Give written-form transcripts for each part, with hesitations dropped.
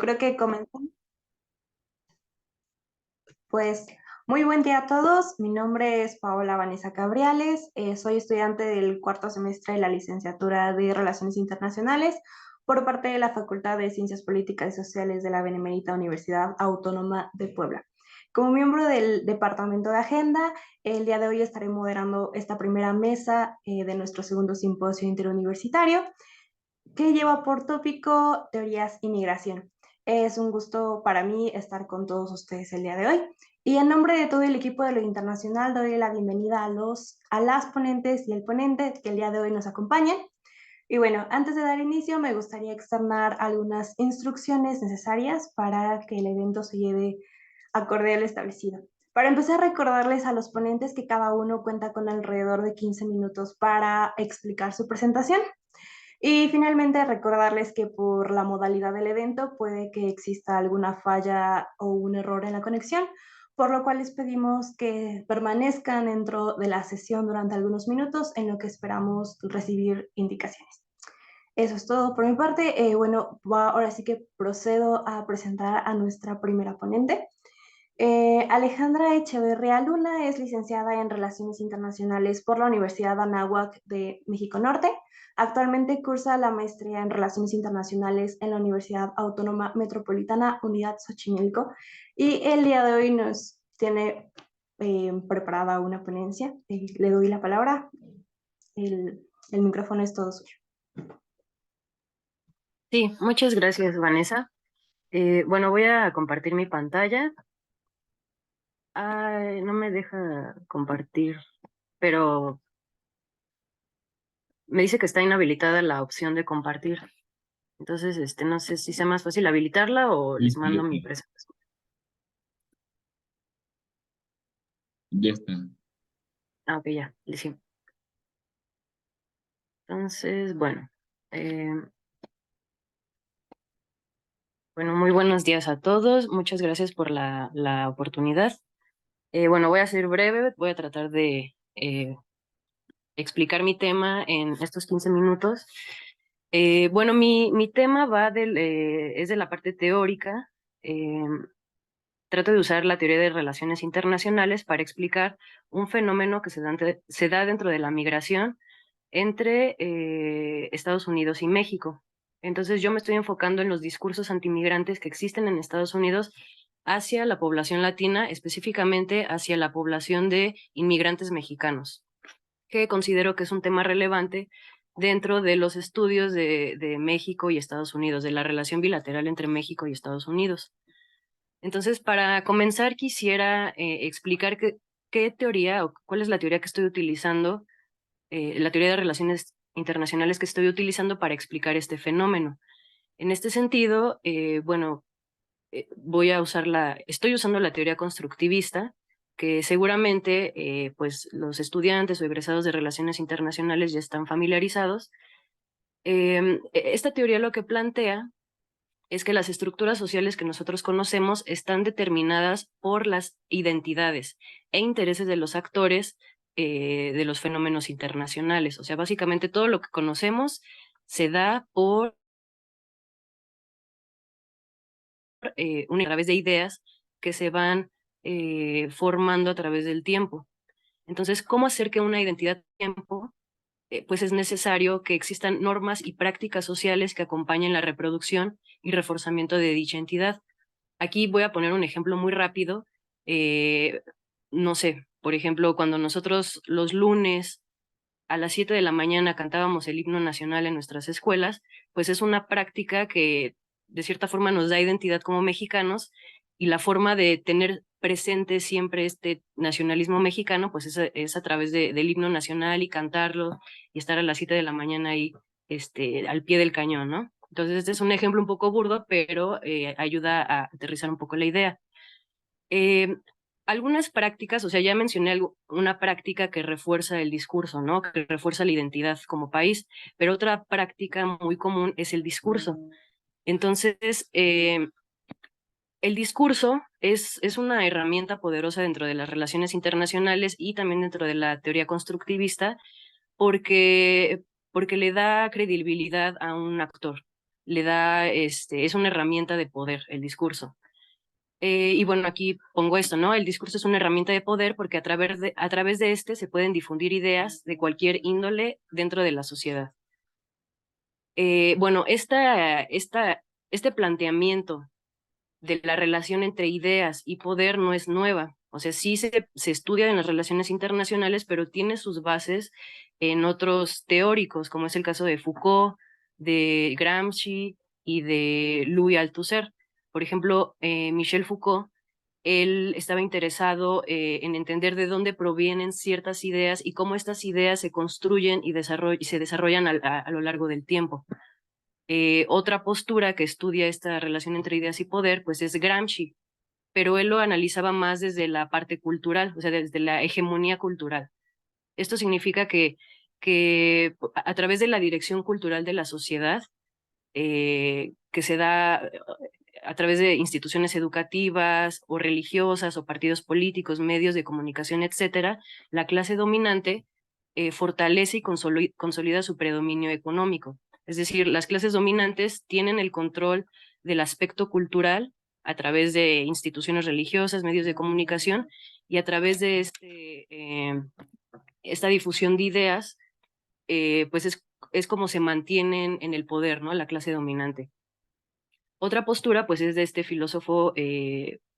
creo que comenzamos. Pues muy buen día a todos. Mi nombre es Paola Vanessa Cabriales. Soy estudiante del cuarto semestre de la licenciatura de Relaciones Internacionales por parte de la Facultad de Ciencias Políticas y Sociales de la Benemérita Universidad Autónoma de Puebla. Como miembro del Departamento de Agenda, el día de hoy estaré moderando esta primera mesa de nuestro segundo simposio interuniversitario, que lleva por tópico teorías y migración. Es un gusto para mí estar con todos ustedes el día de hoy. Y en nombre de todo el equipo de lo internacional, doy la bienvenida a las ponentes y el ponente que el día de hoy nos acompañan. Y bueno, antes de dar inicio, me gustaría externar algunas instrucciones necesarias para que el evento se lleve acorde al establecido. Para empezar, recordarles a los ponentes que cada uno cuenta con alrededor de 15 minutos para explicar su presentación. Y finalmente recordarles que por la modalidad del evento puede que exista alguna falla o un error en la conexión, por lo cual les pedimos que permanezcan dentro de la sesión durante algunos minutos en lo que esperamos recibir indicaciones. Eso es todo por mi parte. Bueno, ahora sí que procedo a presentar a nuestra primera ponente. Alejandra Echeverría Luna es licenciada en Relaciones Internacionales por la Universidad Anáhuac de México Norte. Actualmente cursa la maestría en Relaciones Internacionales en la Universidad Autónoma Metropolitana Unidad Xochimilco y el día de hoy nos tiene preparada una ponencia. Le doy la palabra. El micrófono es todo suyo. Sí, muchas gracias, Vanessa. Bueno, voy a compartir mi pantalla. Ay, no me deja compartir, pero me dice que está inhabilitada la opción de compartir. Entonces, no sé si sea más fácil habilitarla o les mando mi presentación. Ya está. Ah, ok, ya, sí. Entonces, bueno. eh, bueno, muy buenos días a todos. Muchas gracias por la oportunidad. Bueno, voy a ser breve, voy a tratar de explicar mi tema en estos 15 minutos. Bueno, mi tema es de la parte teórica. Eh, Trato de usar la teoría de relaciones internacionales para explicar un fenómeno que se da dentro de la migración entre Estados Unidos y México. Entonces yo me estoy enfocando en los discursos antimigrantes que existen en Estados Unidos hacia la población latina, específicamente hacia la población de inmigrantes mexicanos, que considero que es un tema relevante dentro de los estudios de México y Estados Unidos, de la relación bilateral entre México y Estados Unidos. Entonces, para comenzar, quisiera explicar qué teoría o cuál es la teoría que estoy utilizando, la teoría de relaciones internacionales que estoy utilizando para explicar este fenómeno. En este sentido, bueno, estoy usando la teoría constructivista, que seguramente pues los estudiantes o egresados de relaciones internacionales ya están familiarizados. Esta teoría lo que plantea es que las estructuras sociales que nosotros conocemos están determinadas por las identidades e intereses de los actores de los fenómenos internacionales. O sea, básicamente todo lo que conocemos se da a través de ideas que se van formando a través del tiempo. Entonces, ¿cómo hacer que una identidad tiempo? Pues es necesario que existan normas y prácticas sociales que acompañen la reproducción y reforzamiento de dicha entidad. Aquí voy a poner un ejemplo muy rápido. Eh, no sé, por ejemplo, cuando nosotros los lunes a las 7 de la mañana cantábamos el himno nacional en nuestras escuelas, pues es una práctica que de cierta forma nos da identidad como mexicanos, y la forma de tener presente siempre este nacionalismo mexicano, pues es a través del himno nacional y cantarlo y estar a las 7 de la mañana ahí al pie del cañón, ¿no? Entonces este es un ejemplo un poco burdo, pero ayuda a aterrizar un poco la idea. Eh, Algunas prácticas, o sea, ya mencioné una práctica que refuerza el discurso, ¿no? Que refuerza la identidad como país, pero otra práctica muy común es el discurso. Entonces, el discurso es una herramienta poderosa dentro de las relaciones internacionales y también dentro de la teoría constructivista, porque le da credibilidad a un actor. le da, es una herramienta de poder el discurso. Y bueno, aquí pongo esto, ¿no? El discurso es una herramienta de poder porque a través de este se pueden difundir ideas de cualquier índole dentro de la sociedad. Bueno, este planteamiento de la relación entre ideas y poder no es nueva. O sea, sí se estudia en las relaciones internacionales, pero tiene sus bases en otros teóricos, como es el caso de Foucault, de Gramsci y de Louis Althusser. Por ejemplo, Michel Foucault, él estaba interesado en entender de dónde provienen ciertas ideas y cómo estas ideas se construyen y se desarrollan a lo largo del tiempo. Otra postura que estudia esta relación entre ideas y poder, pues es Gramsci, pero él lo analizaba más desde la parte cultural, o sea, desde la hegemonía cultural. Esto significa que a través de la dirección cultural de la sociedad, que se da a través de instituciones educativas o religiosas o partidos políticos, medios de comunicación, etcétera, la clase dominante fortalece y consolida su predominio económico. Es decir, las clases dominantes tienen el control del aspecto cultural a través de instituciones religiosas, medios de comunicación y a través de esta difusión de ideas, pues es como se mantienen en el poder, ¿no? La clase dominante. Otra postura, pues, es de este filósofo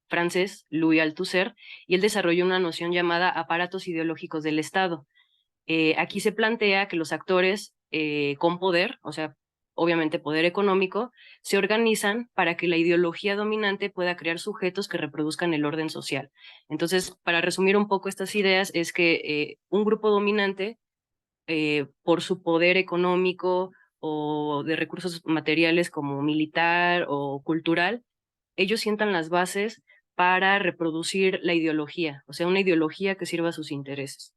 francés, Louis Althusser, y él desarrolló una noción llamada aparatos ideológicos del Estado. Aquí se plantea que los actores con poder, o sea, obviamente poder económico, se organizan para que la ideología dominante pueda crear sujetos que reproduzcan el orden social. Entonces, para resumir un poco estas ideas, es que un grupo dominante, por su poder económico o de recursos materiales como militar o cultural, ellos sientan las bases para reproducir la ideología, o sea, una ideología que sirva a sus intereses.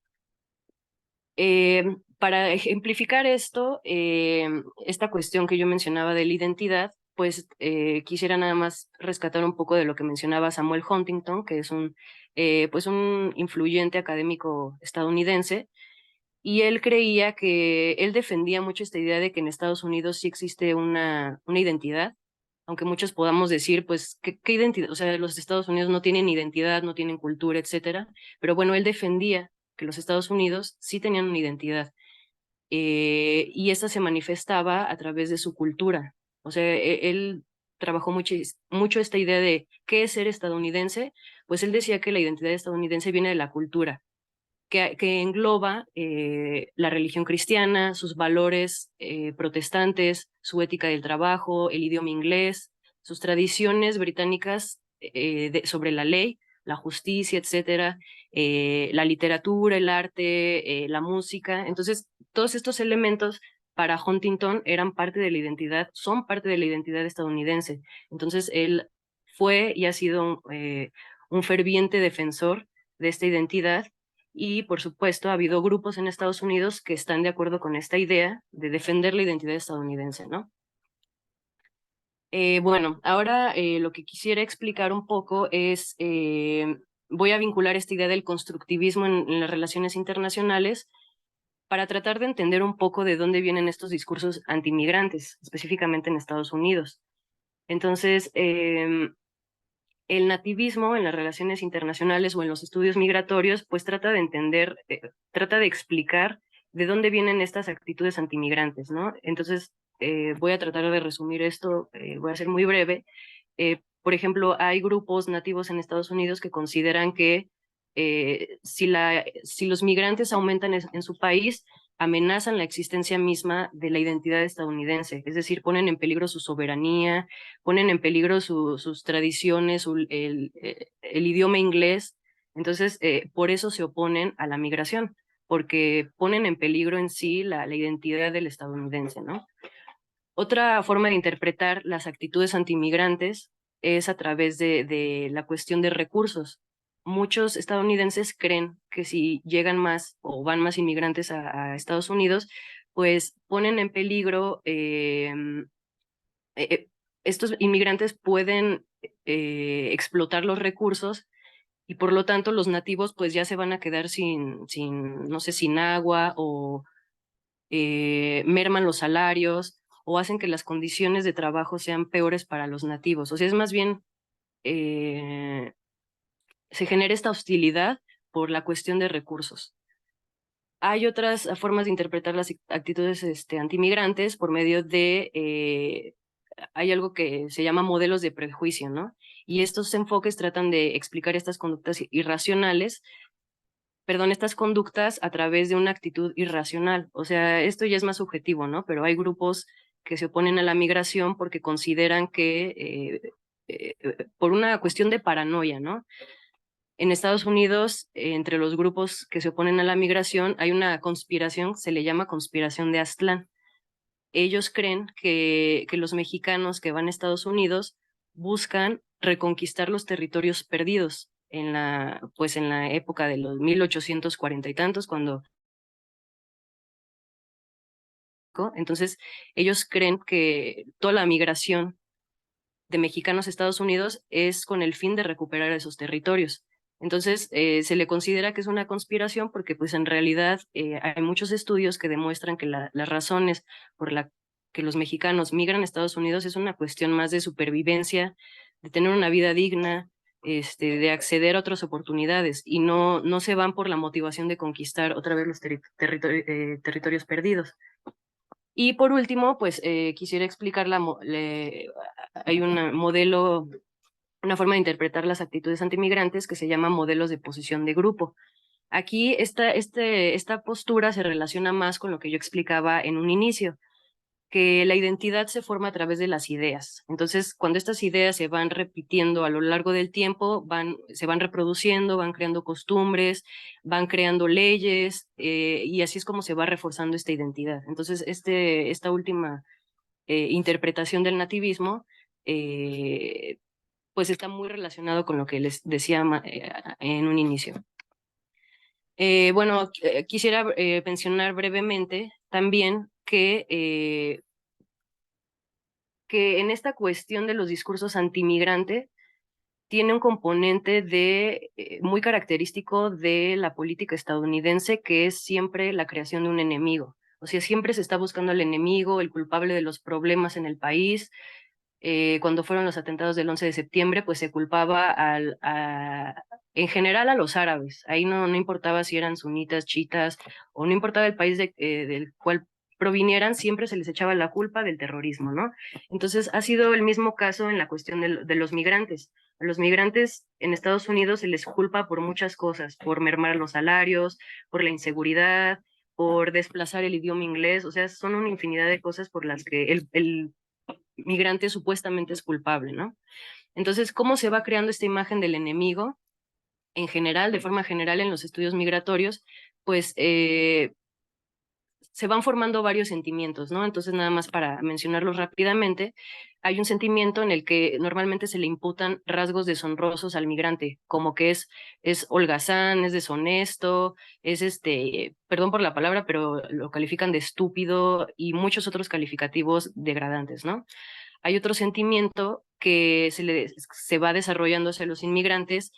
Para ejemplificar esto, esta cuestión que yo mencionaba de la identidad, pues quisiera nada más rescatar un poco de lo que mencionaba Samuel Huntington, que es pues un influyente académico estadounidense, y él creía que él defendía mucho esta idea de que en Estados Unidos sí existe una identidad, aunque muchos podamos decir, pues, ¿qué identidad? O sea, los Estados Unidos no tienen identidad, no tienen cultura, etcétera. Pero bueno, él defendía que los Estados Unidos sí tenían una identidad y esta se manifestaba a través de su cultura. O sea, él trabajó mucho esta idea de qué es ser estadounidense, pues él decía que la identidad estadounidense viene de la cultura que engloba la religión cristiana, sus valores protestantes, su ética del trabajo, el idioma inglés, sus tradiciones británicas sobre la ley, la justicia, etcétera, la literatura, el arte, la música. Entonces, todos estos elementos para Huntington eran parte de la identidad, son parte de la identidad estadounidense. Entonces, él fue y ha sido un ferviente defensor de esta identidad y, por supuesto, ha habido grupos en Estados Unidos que están de acuerdo con esta idea de defender la identidad estadounidense, ¿no? Bueno, ahora lo que quisiera explicar un poco es, voy a vincular esta idea del constructivismo en las relaciones internacionales para tratar de entender un poco de dónde vienen estos discursos antimigrantes, específicamente en Estados Unidos. Entonces, el nativismo en las relaciones internacionales o en los estudios migratorios, pues trata de entender, trata de explicar de dónde vienen estas actitudes antimigrantes, ¿no? Entonces, voy a tratar de resumir esto, voy a ser muy breve. Por ejemplo, hay grupos nativos en Estados Unidos que consideran que si los migrantes aumentan en su país, amenazan la existencia misma de la identidad estadounidense, es decir, ponen en peligro su soberanía, ponen en peligro sus tradiciones, el idioma inglés. Entonces, por eso se oponen a la migración, porque ponen en peligro en sí la identidad del estadounidense, ¿no? Otra forma de interpretar las actitudes antimigrantes es a través de la cuestión de recursos. Muchos estadounidenses creen que si llegan más o van más inmigrantes a Estados Unidos, pues ponen en peligro estos inmigrantes pueden explotar los recursos y por lo tanto los nativos pues ya se van a quedar no sé, sin agua o merman los salarios o hacen que las condiciones de trabajo sean peores para los nativos. O sea, es más bien, se genera esta hostilidad por la cuestión de recursos. Hay otras formas de interpretar las actitudes antimigrantes por medio de, hay algo que se llama modelos de prejuicio, ¿no? Y estos enfoques tratan de explicar estas conductas irracionales, perdón, estas conductas a través de una actitud irracional. O sea, esto ya es más subjetivo, ¿no? Pero hay grupos que se oponen a la migración porque consideran que, por una cuestión de paranoia, ¿no? En Estados Unidos, entre los grupos que se oponen a la migración, hay una conspiración, se le llama conspiración de Aztlán. Ellos creen que los mexicanos que van a Estados Unidos buscan reconquistar los territorios perdidos pues en la época de los 1840 y tantos, cuando... Entonces, ellos creen que toda la migración de mexicanos a Estados Unidos es con el fin de recuperar esos territorios. Entonces, se le considera que es una conspiración porque pues en realidad hay muchos estudios que demuestran que las razones por las que los mexicanos migran a Estados Unidos es una cuestión más de supervivencia, de tener una vida digna, de acceder a otras oportunidades y no se van por la motivación de conquistar otra vez los territorios perdidos. Y por último, pues quisiera explicar hay un modelo, una forma de interpretar las actitudes antimigrantes que se llama modelos de posición de grupo. Aquí esta postura se relaciona más con lo que yo explicaba en un inicio, que la identidad se forma a través de las ideas. Entonces, cuando estas ideas se van repitiendo a lo largo del tiempo, se van reproduciendo, van creando costumbres, van creando leyes, y así es como se va reforzando esta identidad. Entonces, esta última interpretación del nativismo, pues está muy relacionado con lo que les decía en un inicio. Bueno, quisiera mencionar brevemente también que en esta cuestión de los discursos antimigrantes tiene un componente muy característico de la política estadounidense, que es siempre la creación de un enemigo. O sea, siempre se está buscando al enemigo, el culpable de los problemas en el país. Cuando fueron los atentados del 11 de septiembre, pues se culpaba en general a los árabes. Ahí no importaba si eran sunitas, chiitas, o no importaba el país del cual provinieran, siempre se les echaba la culpa del terrorismo, ¿no? Entonces ha sido el mismo caso en la cuestión de los migrantes. A los migrantes en Estados Unidos se les culpa por muchas cosas, por mermar los salarios, por la inseguridad, por desplazar el idioma inglés, o sea, son una infinidad de cosas por las que el migrante supuestamente es culpable, ¿no? Entonces, ¿cómo se va creando esta imagen del enemigo? En general, de forma general, en los estudios migratorios, pues se van formando varios sentimientos, ¿no? Entonces, nada más para mencionarlos rápidamente, hay un sentimiento en el que normalmente se le imputan rasgos deshonrosos al migrante, como que es holgazán, es deshonesto, es perdón por la palabra, pero lo califican de estúpido y muchos otros calificativos degradantes, ¿no? Hay otro sentimiento que se va desarrollando hacia los inmigrantes,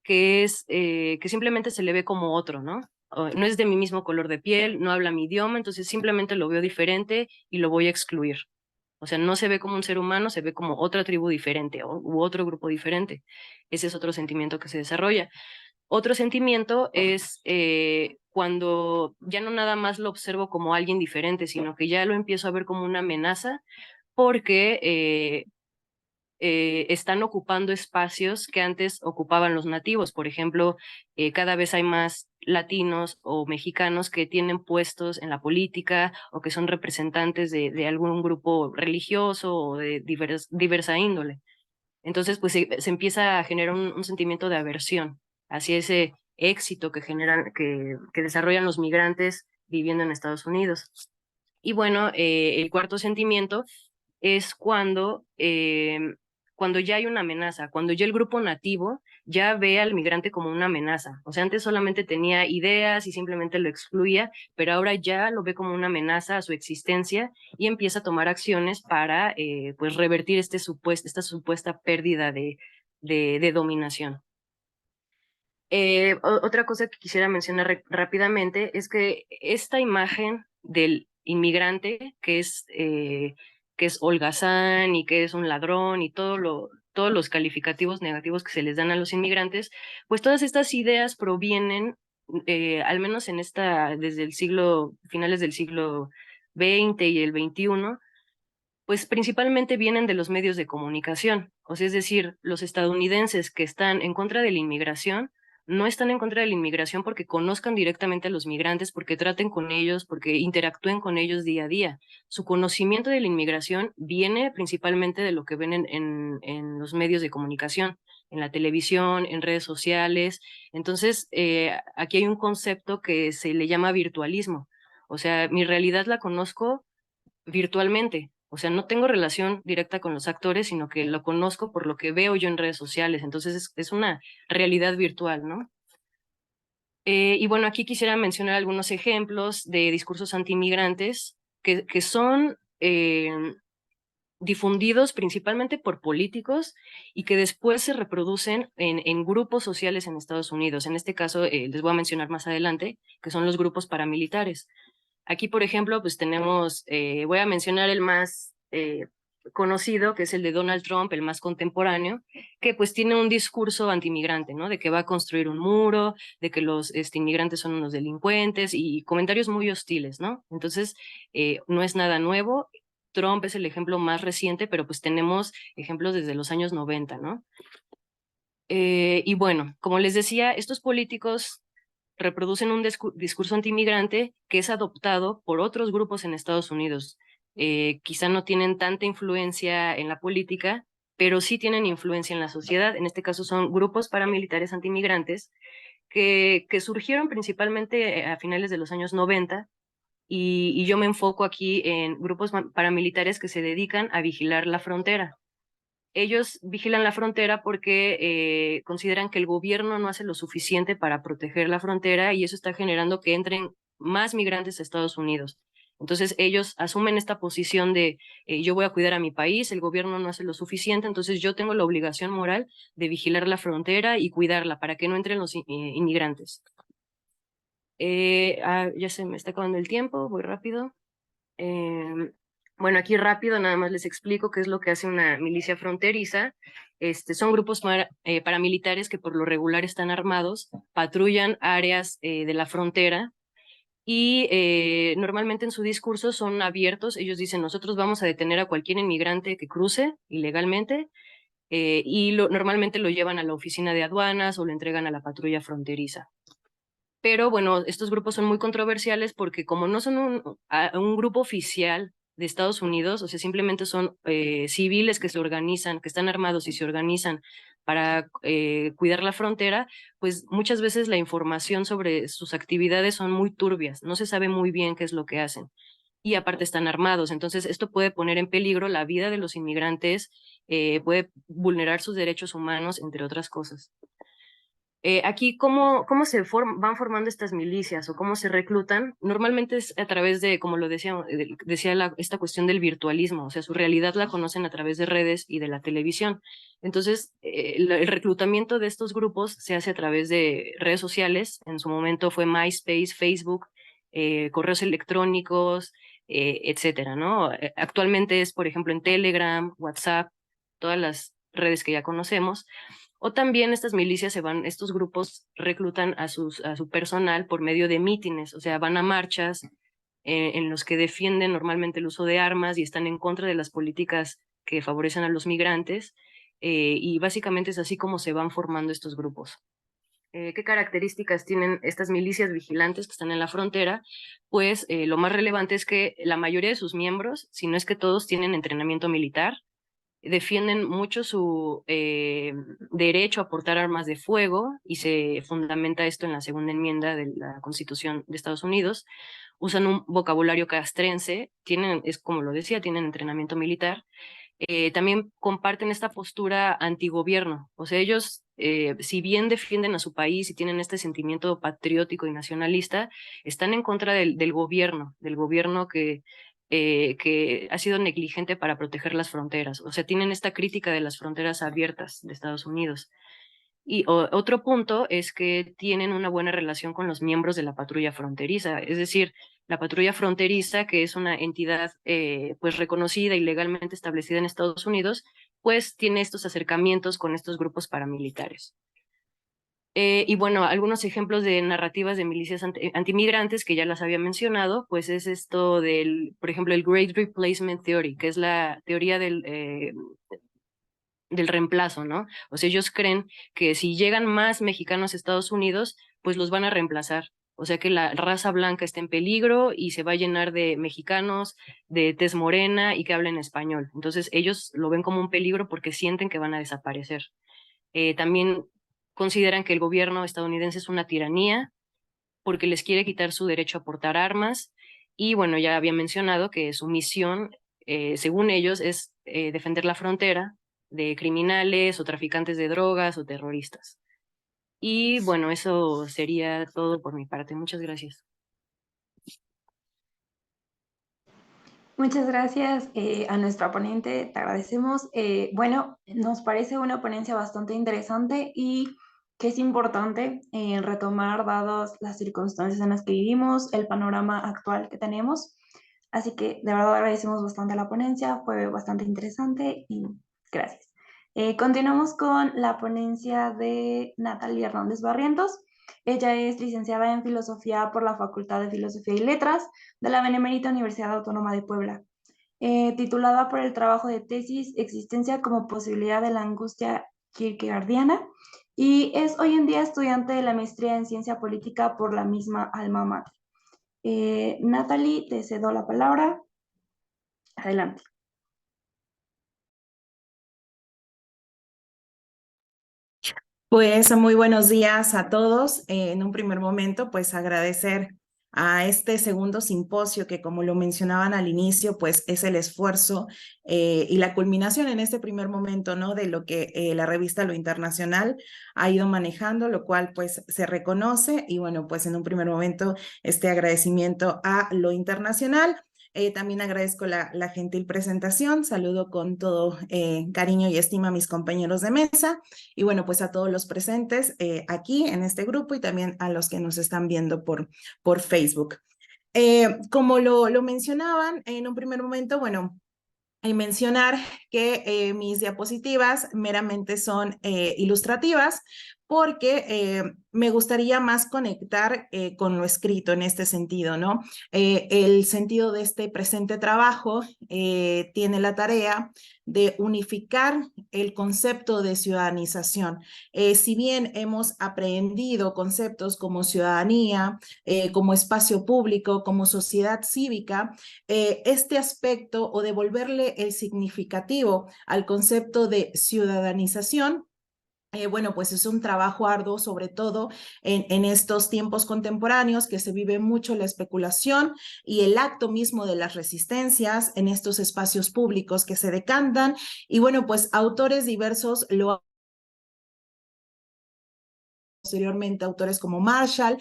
que es que simplemente se le ve como otro, ¿no? No es de mi mismo color de piel, no habla mi idioma, entonces simplemente lo veo diferente y lo voy a excluir. O sea, no se ve como un ser humano, se ve como otra tribu diferente u otro grupo diferente. Ese es otro sentimiento que se desarrolla. Otro sentimiento es cuando ya no nada más lo observo como alguien diferente, sino que ya lo empiezo a ver como una amenaza porque están ocupando espacios que antes ocupaban los nativos. Por ejemplo, cada vez hay más latinos o mexicanos que tienen puestos en la política o que son representantes de algún grupo religioso o de diversa índole. Entonces, pues se empieza a generar un sentimiento de aversión hacia ese éxito que desarrollan los migrantes viviendo en Estados Unidos. Y bueno, el cuarto sentimiento es cuando ya hay una amenaza, cuando ya el grupo nativo ya ve al migrante como una amenaza. O sea, antes solamente tenía ideas y simplemente lo excluía, pero ahora ya lo ve como una amenaza a su existencia y empieza a tomar acciones para pues revertir esta supuesta pérdida de dominación. Otra cosa que quisiera mencionar rápidamente es que esta imagen del inmigrante, que es que es holgazán y que es un ladrón y todos los calificativos negativos que se les dan a los inmigrantes, pues todas estas ideas provienen, al menos desde finales del siglo XX y el XXI, pues principalmente vienen de los medios de comunicación. O sea, es decir, los estadounidenses que están en contra de la inmigración no están en contra de la inmigración porque conozcan directamente a los migrantes, porque traten con ellos, porque interactúen con ellos día a día. Su conocimiento de la inmigración viene principalmente de lo que ven en los medios de comunicación, en la televisión, en redes sociales. Entonces, aquí hay un concepto que se le llama virtualismo. O sea, mi realidad la conozco virtualmente. O sea, no tengo relación directa con los actores, sino que lo conozco por lo que veo yo en redes sociales. Entonces es una realidad virtual, ¿no? Y bueno, aquí quisiera mencionar algunos ejemplos de discursos antimigrantes que son difundidos principalmente por políticos y que después se reproducen en grupos sociales en Estados Unidos. En este caso, les voy a mencionar más adelante, que son los grupos paramilitares. Aquí, por ejemplo, pues tenemos, voy a mencionar el más conocido, que es el de Donald Trump, el más contemporáneo, que pues tiene un discurso antimigrante, ¿no? De que va a construir un muro, de que los inmigrantes son unos delincuentes y comentarios muy hostiles, ¿no? Entonces, no es nada nuevo. Trump es el ejemplo más reciente, pero pues tenemos ejemplos desde los años 90, ¿no? Y bueno, como les decía, estos políticos reproducen un discurso antimigrante que es adoptado por otros grupos en Estados Unidos. Quizá no tienen tanta influencia en la política, pero sí tienen influencia en la sociedad. En este caso son grupos paramilitares antimigrantes que surgieron principalmente a finales de los años 90 y yo me enfoco aquí en grupos paramilitares que se dedican a vigilar la frontera. Ellos vigilan la frontera porque consideran que el gobierno no hace lo suficiente para proteger la frontera y eso está generando que entren más migrantes a Estados Unidos. Entonces ellos asumen esta posición de yo voy a cuidar a mi país, el gobierno no hace lo suficiente, entonces yo tengo la obligación moral de vigilar la frontera y cuidarla para que no entren los inmigrantes. Ya se me está acabando el tiempo, voy rápido. Bueno, aquí rápido nada más les explico qué es lo que hace una milicia fronteriza. Son grupos paramilitares que por lo regular están armados, patrullan áreas de la frontera y normalmente en su discurso son abiertos. Ellos dicen, nosotros vamos a detener a cualquier inmigrante que cruce ilegalmente y normalmente lo llevan a la oficina de aduanas o lo entregan a la patrulla fronteriza. Pero bueno, estos grupos son muy controversiales porque como no son un grupo oficial de Estados Unidos, o sea, simplemente son civiles que se organizan, que están armados y se organizan para cuidar la frontera, pues muchas veces la información sobre sus actividades son muy turbias, no se sabe muy bien qué es lo que hacen. Y aparte están armados, entonces esto puede poner en peligro la vida de los inmigrantes, puede vulnerar sus derechos humanos, entre otras cosas. Aquí, ¿cómo se van formando estas milicias o cómo se reclutan? Normalmente es a través de, como lo decía esta cuestión del virtualismo, o sea, su realidad la conocen a través de redes y de la televisión. Entonces, el reclutamiento de estos grupos se hace a través de redes sociales. En su momento fue MySpace, Facebook, correos electrónicos, etcétera, ¿no? Actualmente es, por ejemplo, en Telegram, WhatsApp, todas las redes que ya conocemos. O también estas milicias estos grupos reclutan a su personal por medio de mítines, o sea, van a marchas en los que defienden normalmente el uso de armas y están en contra de las políticas que favorecen a los migrantes. Y básicamente es así como se van formando estos grupos. ¿Qué características tienen estas milicias vigilantes que están en la frontera? Pues lo más relevante es que la mayoría de sus miembros, si no es que todos, tienen entrenamiento militar, defienden mucho su derecho a portar armas de fuego y se fundamenta esto en la segunda enmienda de la Constitución de Estados Unidos. Usan un vocabulario castrense, es como lo decía, tienen entrenamiento militar. También comparten esta postura antigobierno, o sea, ellos, si bien defienden a su país y tienen este sentimiento patriótico y nacionalista, están en contra del gobierno que ha sido negligente para proteger las fronteras, o sea, tienen esta crítica de las fronteras abiertas de Estados Unidos. Y otro punto es que tienen una buena relación con los miembros de la patrulla fronteriza, es decir, La patrulla fronteriza, que es una entidad pues reconocida y legalmente establecida en Estados Unidos, pues tiene estos acercamientos con estos grupos paramilitares. Y bueno, algunos ejemplos de narrativas de milicias antimigrantes que ya las había mencionado, pues es esto del, por ejemplo, el Great Replacement Theory, que es la teoría del reemplazo, ¿no? O sea, ellos creen que si llegan más mexicanos a Estados Unidos, pues los van a reemplazar. O sea que la raza blanca está en peligro y se va a llenar de mexicanos, de tez morena y que hablen español. Entonces ellos lo ven como un peligro porque sienten que van a desaparecer. También consideran que el gobierno estadounidense es una tiranía porque les quiere quitar su derecho a portar armas y bueno, ya había mencionado que su misión, según ellos, es defender la frontera de criminales o traficantes de drogas o terroristas. Y bueno, eso sería todo por mi parte. Muchas gracias. Muchas gracias a nuestra ponente, te agradecemos. Bueno, nos parece una ponencia bastante interesante y que es importante retomar dadas las circunstancias en las que vivimos, el panorama actual que tenemos. Así que de verdad agradecemos bastante la ponencia, fue bastante interesante y gracias. Continuamos con la ponencia de Natalia Hernández Barrientos. Ella es licenciada en Filosofía por la Facultad de Filosofía y Letras de la Benemérita Universidad Autónoma de Puebla, titulada por el trabajo de tesis Existencia como posibilidad de la angustia kierkegaardiana, y es hoy en día estudiante de la maestría en Ciencia Política por la misma alma mater. Natalie, te cedo la palabra. Adelante. Pues muy buenos días a todos. En un primer momento, pues agradecer a este segundo simposio que, como lo mencionaban al inicio, pues es el esfuerzo y la culminación en este primer momento, ¿no? De lo que la revista Lo Internacional ha ido manejando, lo cual pues se reconoce y bueno, pues en un primer momento este agradecimiento a Lo Internacional. También agradezco la gentil presentación, saludo con todo cariño y estima a mis compañeros de mesa y bueno, pues a todos los presentes aquí en este grupo y también a los que nos están viendo por Facebook. Como lo mencionaban en un primer momento, bueno, mencionar que mis diapositivas meramente son ilustrativas porque me gustaría más conectar con lo escrito en este sentido, ¿no? El sentido de este presente trabajo tiene la tarea de unificar el concepto de ciudadanización. Si bien hemos aprendido conceptos como ciudadanía, como espacio público, como sociedad cívica, este aspecto o devolverle el significativo al concepto de ciudadanización, bueno, pues es un trabajo arduo, sobre todo en estos tiempos contemporáneos que se vive mucho la especulación y el acto mismo de las resistencias en estos espacios públicos que se decantan. Y bueno, pues autores diversos lo posteriormente autores como Marshall,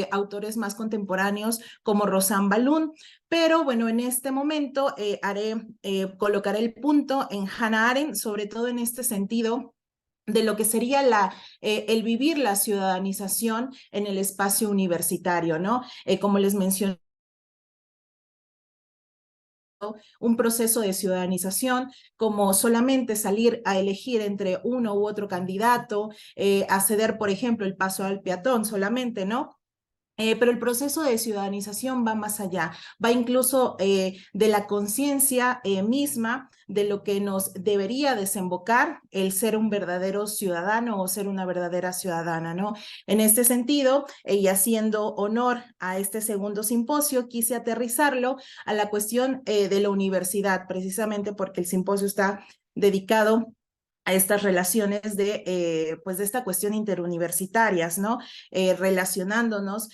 autores más contemporáneos como Rosanne Ballum, pero bueno, en este momento colocaré el punto en Hannah Arendt, sobre todo en este sentido de lo que sería el vivir la ciudadanización en el espacio universitario, ¿no? Como les mencioné, un proceso de ciudadanización como solamente salir a elegir entre uno u otro candidato, acceder, por ejemplo, el paso al peatón solamente, ¿no? Pero el proceso de ciudadanización va más allá, va incluso de la conciencia misma de lo que nos debería desembocar el ser un verdadero ciudadano o ser una verdadera ciudadana, ¿no? En este sentido, y haciendo honor a este segundo simposio, quise aterrizarlo a la cuestión de la universidad, precisamente porque el simposio está dedicado a estas relaciones pues de esta cuestión interuniversitarias, ¿no? Relacionándonos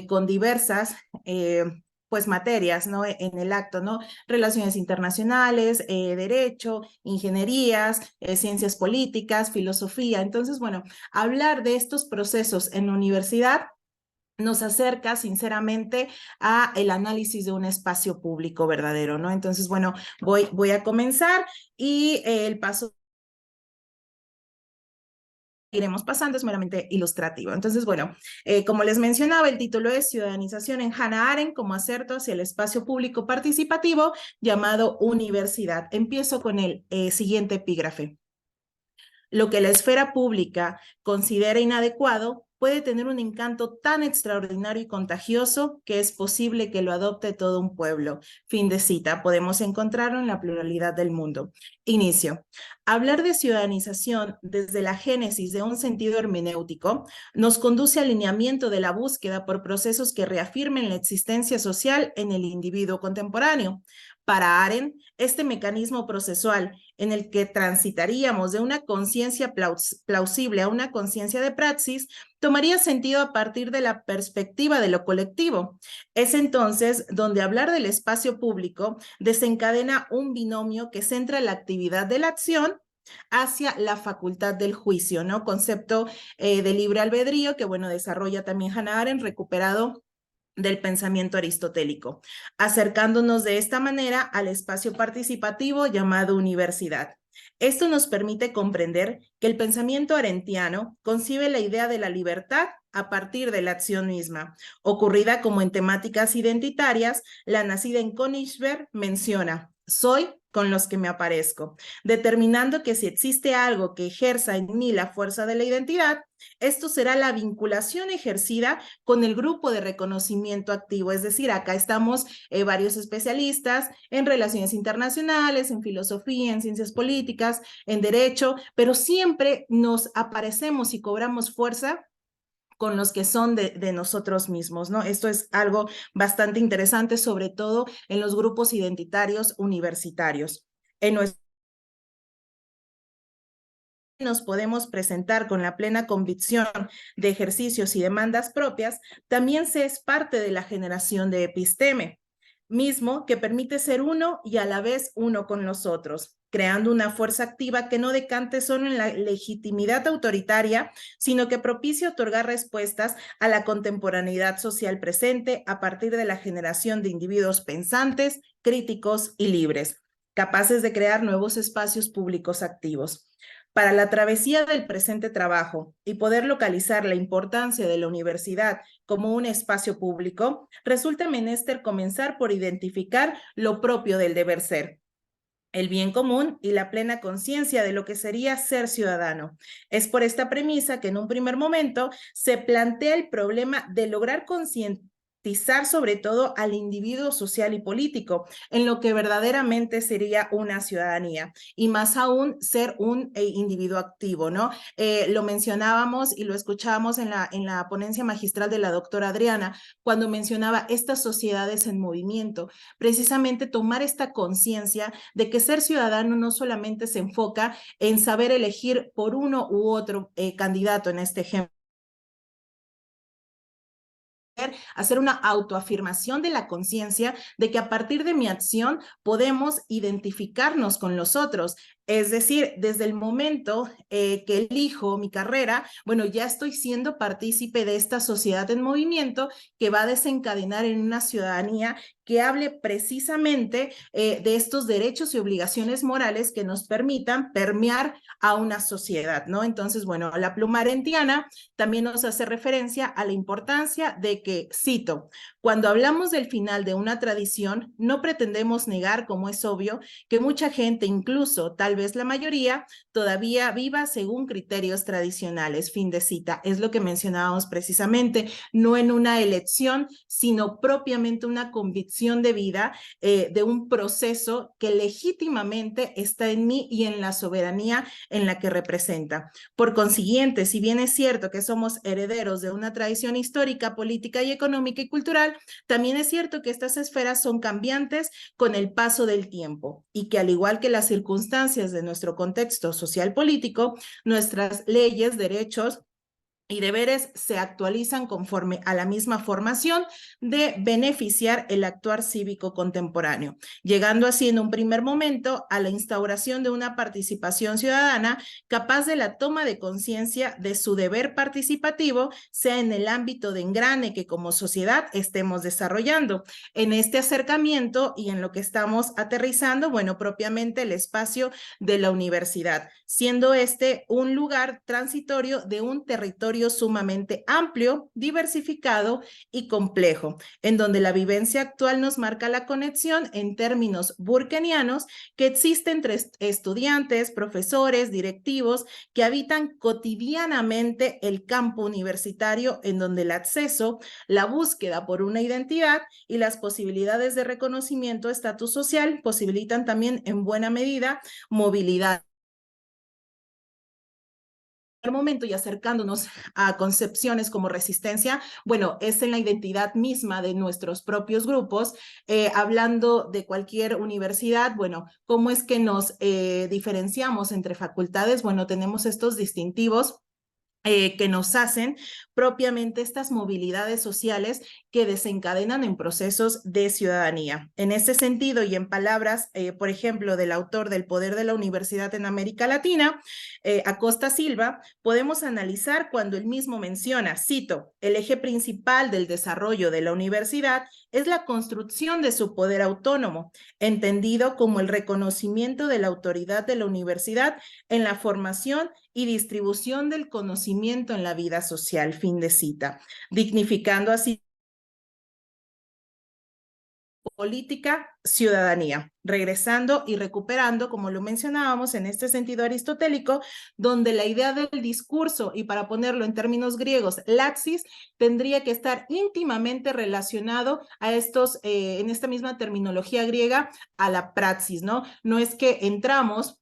con diversas pues materias, ¿no? En el acto, ¿no? Relaciones internacionales, derecho, ingenierías, ciencias políticas, filosofía. Entonces, bueno, hablar de estos procesos en la universidad nos acerca sinceramente a el análisis de un espacio público verdadero, ¿no? Entonces, bueno, voy a comenzar y el paso iremos pasando, es meramente ilustrativo. Entonces, bueno, como les mencionaba, el título es Ciudadanización en Hannah Arendt como acerto hacia el espacio público participativo llamado universidad. Empiezo con el siguiente epígrafe. Lo que la esfera pública considera inadecuado puede tener un encanto tan extraordinario y contagioso que es posible que lo adopte todo un pueblo. Fin de cita. Podemos encontrarlo en la pluralidad del mundo. Inicio. Hablar de ciudadanización desde la génesis de un sentido hermenéutico nos conduce al lineamiento de la búsqueda por procesos que reafirmen la existencia social en el individuo contemporáneo. Para Arendt, este mecanismo procesual en el que transitaríamos de una conciencia plausible a una conciencia de praxis tomaría sentido a partir de la perspectiva de lo colectivo. Es entonces donde hablar del espacio público desencadena un binomio que centra la actividad de la acción hacia la facultad del juicio, ¿no? Concepto de libre albedrío que, bueno, desarrolla también Hannah Arendt, recuperado del pensamiento aristotélico, acercándonos de esta manera al espacio participativo llamado universidad. Esto nos permite comprender que el pensamiento arendtiano concibe la idea de la libertad a partir de la acción misma. Ocurrida como en temáticas identitarias, la nacida en Königsberg menciona: soy con los que me aparezco, determinando que si existe algo que ejerza en mí la fuerza de la identidad, esto será la vinculación ejercida con el grupo de reconocimiento activo. Es decir, acá estamos varios especialistas en relaciones internacionales, en filosofía, en ciencias políticas, en derecho, pero siempre nos aparecemos y cobramos fuerza con los que son de nosotros mismos, ¿no? Esto es algo bastante interesante, sobre todo en los grupos identitarios universitarios. En nuestro nos podemos presentar con la plena convicción de ejercicios y demandas propias, también se es parte de la generación de episteme, mismo que permite ser uno y a la vez uno con los otros, creando una fuerza activa que no decante solo en la legitimidad autoritaria, sino que propicie otorgar respuestas a la contemporaneidad social presente a partir de la generación de individuos pensantes, críticos y libres, capaces de crear nuevos espacios públicos activos. Para la travesía del presente trabajo y poder localizar la importancia de la universidad como un espacio público, resulta menester comenzar por identificar lo propio del deber ser, el bien común y la plena conciencia de lo que sería ser ciudadano. Es por esta premisa que en un primer momento se plantea el problema de lograr concientizar sobre todo al individuo social y político, en lo que verdaderamente sería una ciudadanía, y más aún ser un individuo activo, ¿no? Lo mencionábamos y lo escuchábamos en la ponencia magistral de la doctora Adriana, cuando mencionaba estas sociedades en movimiento, precisamente tomar esta conciencia de que ser ciudadano no solamente se enfoca en saber elegir por uno u otro candidato, en este ejemplo, hacer una autoafirmación de la conciencia de que a partir de mi acción podemos identificarnos con los otros. Es decir, desde el momento que elijo mi carrera, bueno, ya estoy siendo partícipe de esta sociedad en movimiento que va a desencadenar en una ciudadanía que hable precisamente de estos derechos y obligaciones morales que nos permitan permear a una sociedad, ¿no? Entonces, bueno, la pluma arendtiana también nos hace referencia a la importancia de que, cito, cuando hablamos del final de una tradición, no pretendemos negar, como es obvio, que mucha gente, incluso tal vez la mayoría, todavía viva según criterios tradicionales. Fin de cita. Es lo que mencionábamos precisamente, no en una elección, sino propiamente una convicción de vida de un proceso que legítimamente está en mí y en la soberanía en la que representa. Por consiguiente, si bien es cierto que somos herederos de una tradición histórica, política y económica y cultural, también es cierto que estas esferas son cambiantes con el paso del tiempo y que al igual que las circunstancias de nuestro contexto social político, nuestras leyes, derechos y deberes se actualizan conforme a la misma formación de beneficiar el actuar cívico contemporáneo, llegando así en un primer momento a la instauración de una participación ciudadana capaz de la toma de conciencia de su deber participativo, sea en el ámbito de engrane que como sociedad estemos desarrollando. En este acercamiento y en lo que estamos aterrizando, bueno, propiamente el espacio de la universidad, siendo este un lugar transitorio de un territorio sumamente amplio, diversificado y complejo, en donde la vivencia actual nos marca la conexión en términos burkenianos que existe entre estudiantes, profesores, directivos que habitan cotidianamente el campo universitario, en donde el acceso, la búsqueda por una identidad y las posibilidades de reconocimiento de estatus social posibilitan también en buena medida movilidad momento y acercándonos a concepciones como resistencia, bueno, es en la identidad misma de nuestros propios grupos, hablando de cualquier universidad, bueno, ¿cómo es que nos diferenciamos entre facultades? Bueno, tenemos estos distintivos que nos hacen propiamente estas movilidades sociales que desencadenan en procesos de ciudadanía. En este sentido, y en palabras, por ejemplo, del autor del Poder de la Universidad en América Latina, Acosta Silva, podemos analizar cuando él mismo menciona, cito, el eje principal del desarrollo de la universidad es la construcción de su poder autónomo, entendido como el reconocimiento de la autoridad de la universidad en la formación y distribución del conocimiento en la vida social, fin de cita, dignificando así política, ciudadanía, regresando y recuperando, como lo mencionábamos en este sentido aristotélico, donde la idea del discurso, y para ponerlo en términos griegos, laxis, tendría que estar íntimamente relacionado a estos, en esta misma terminología griega, a la praxis, ¿no? No es que entramos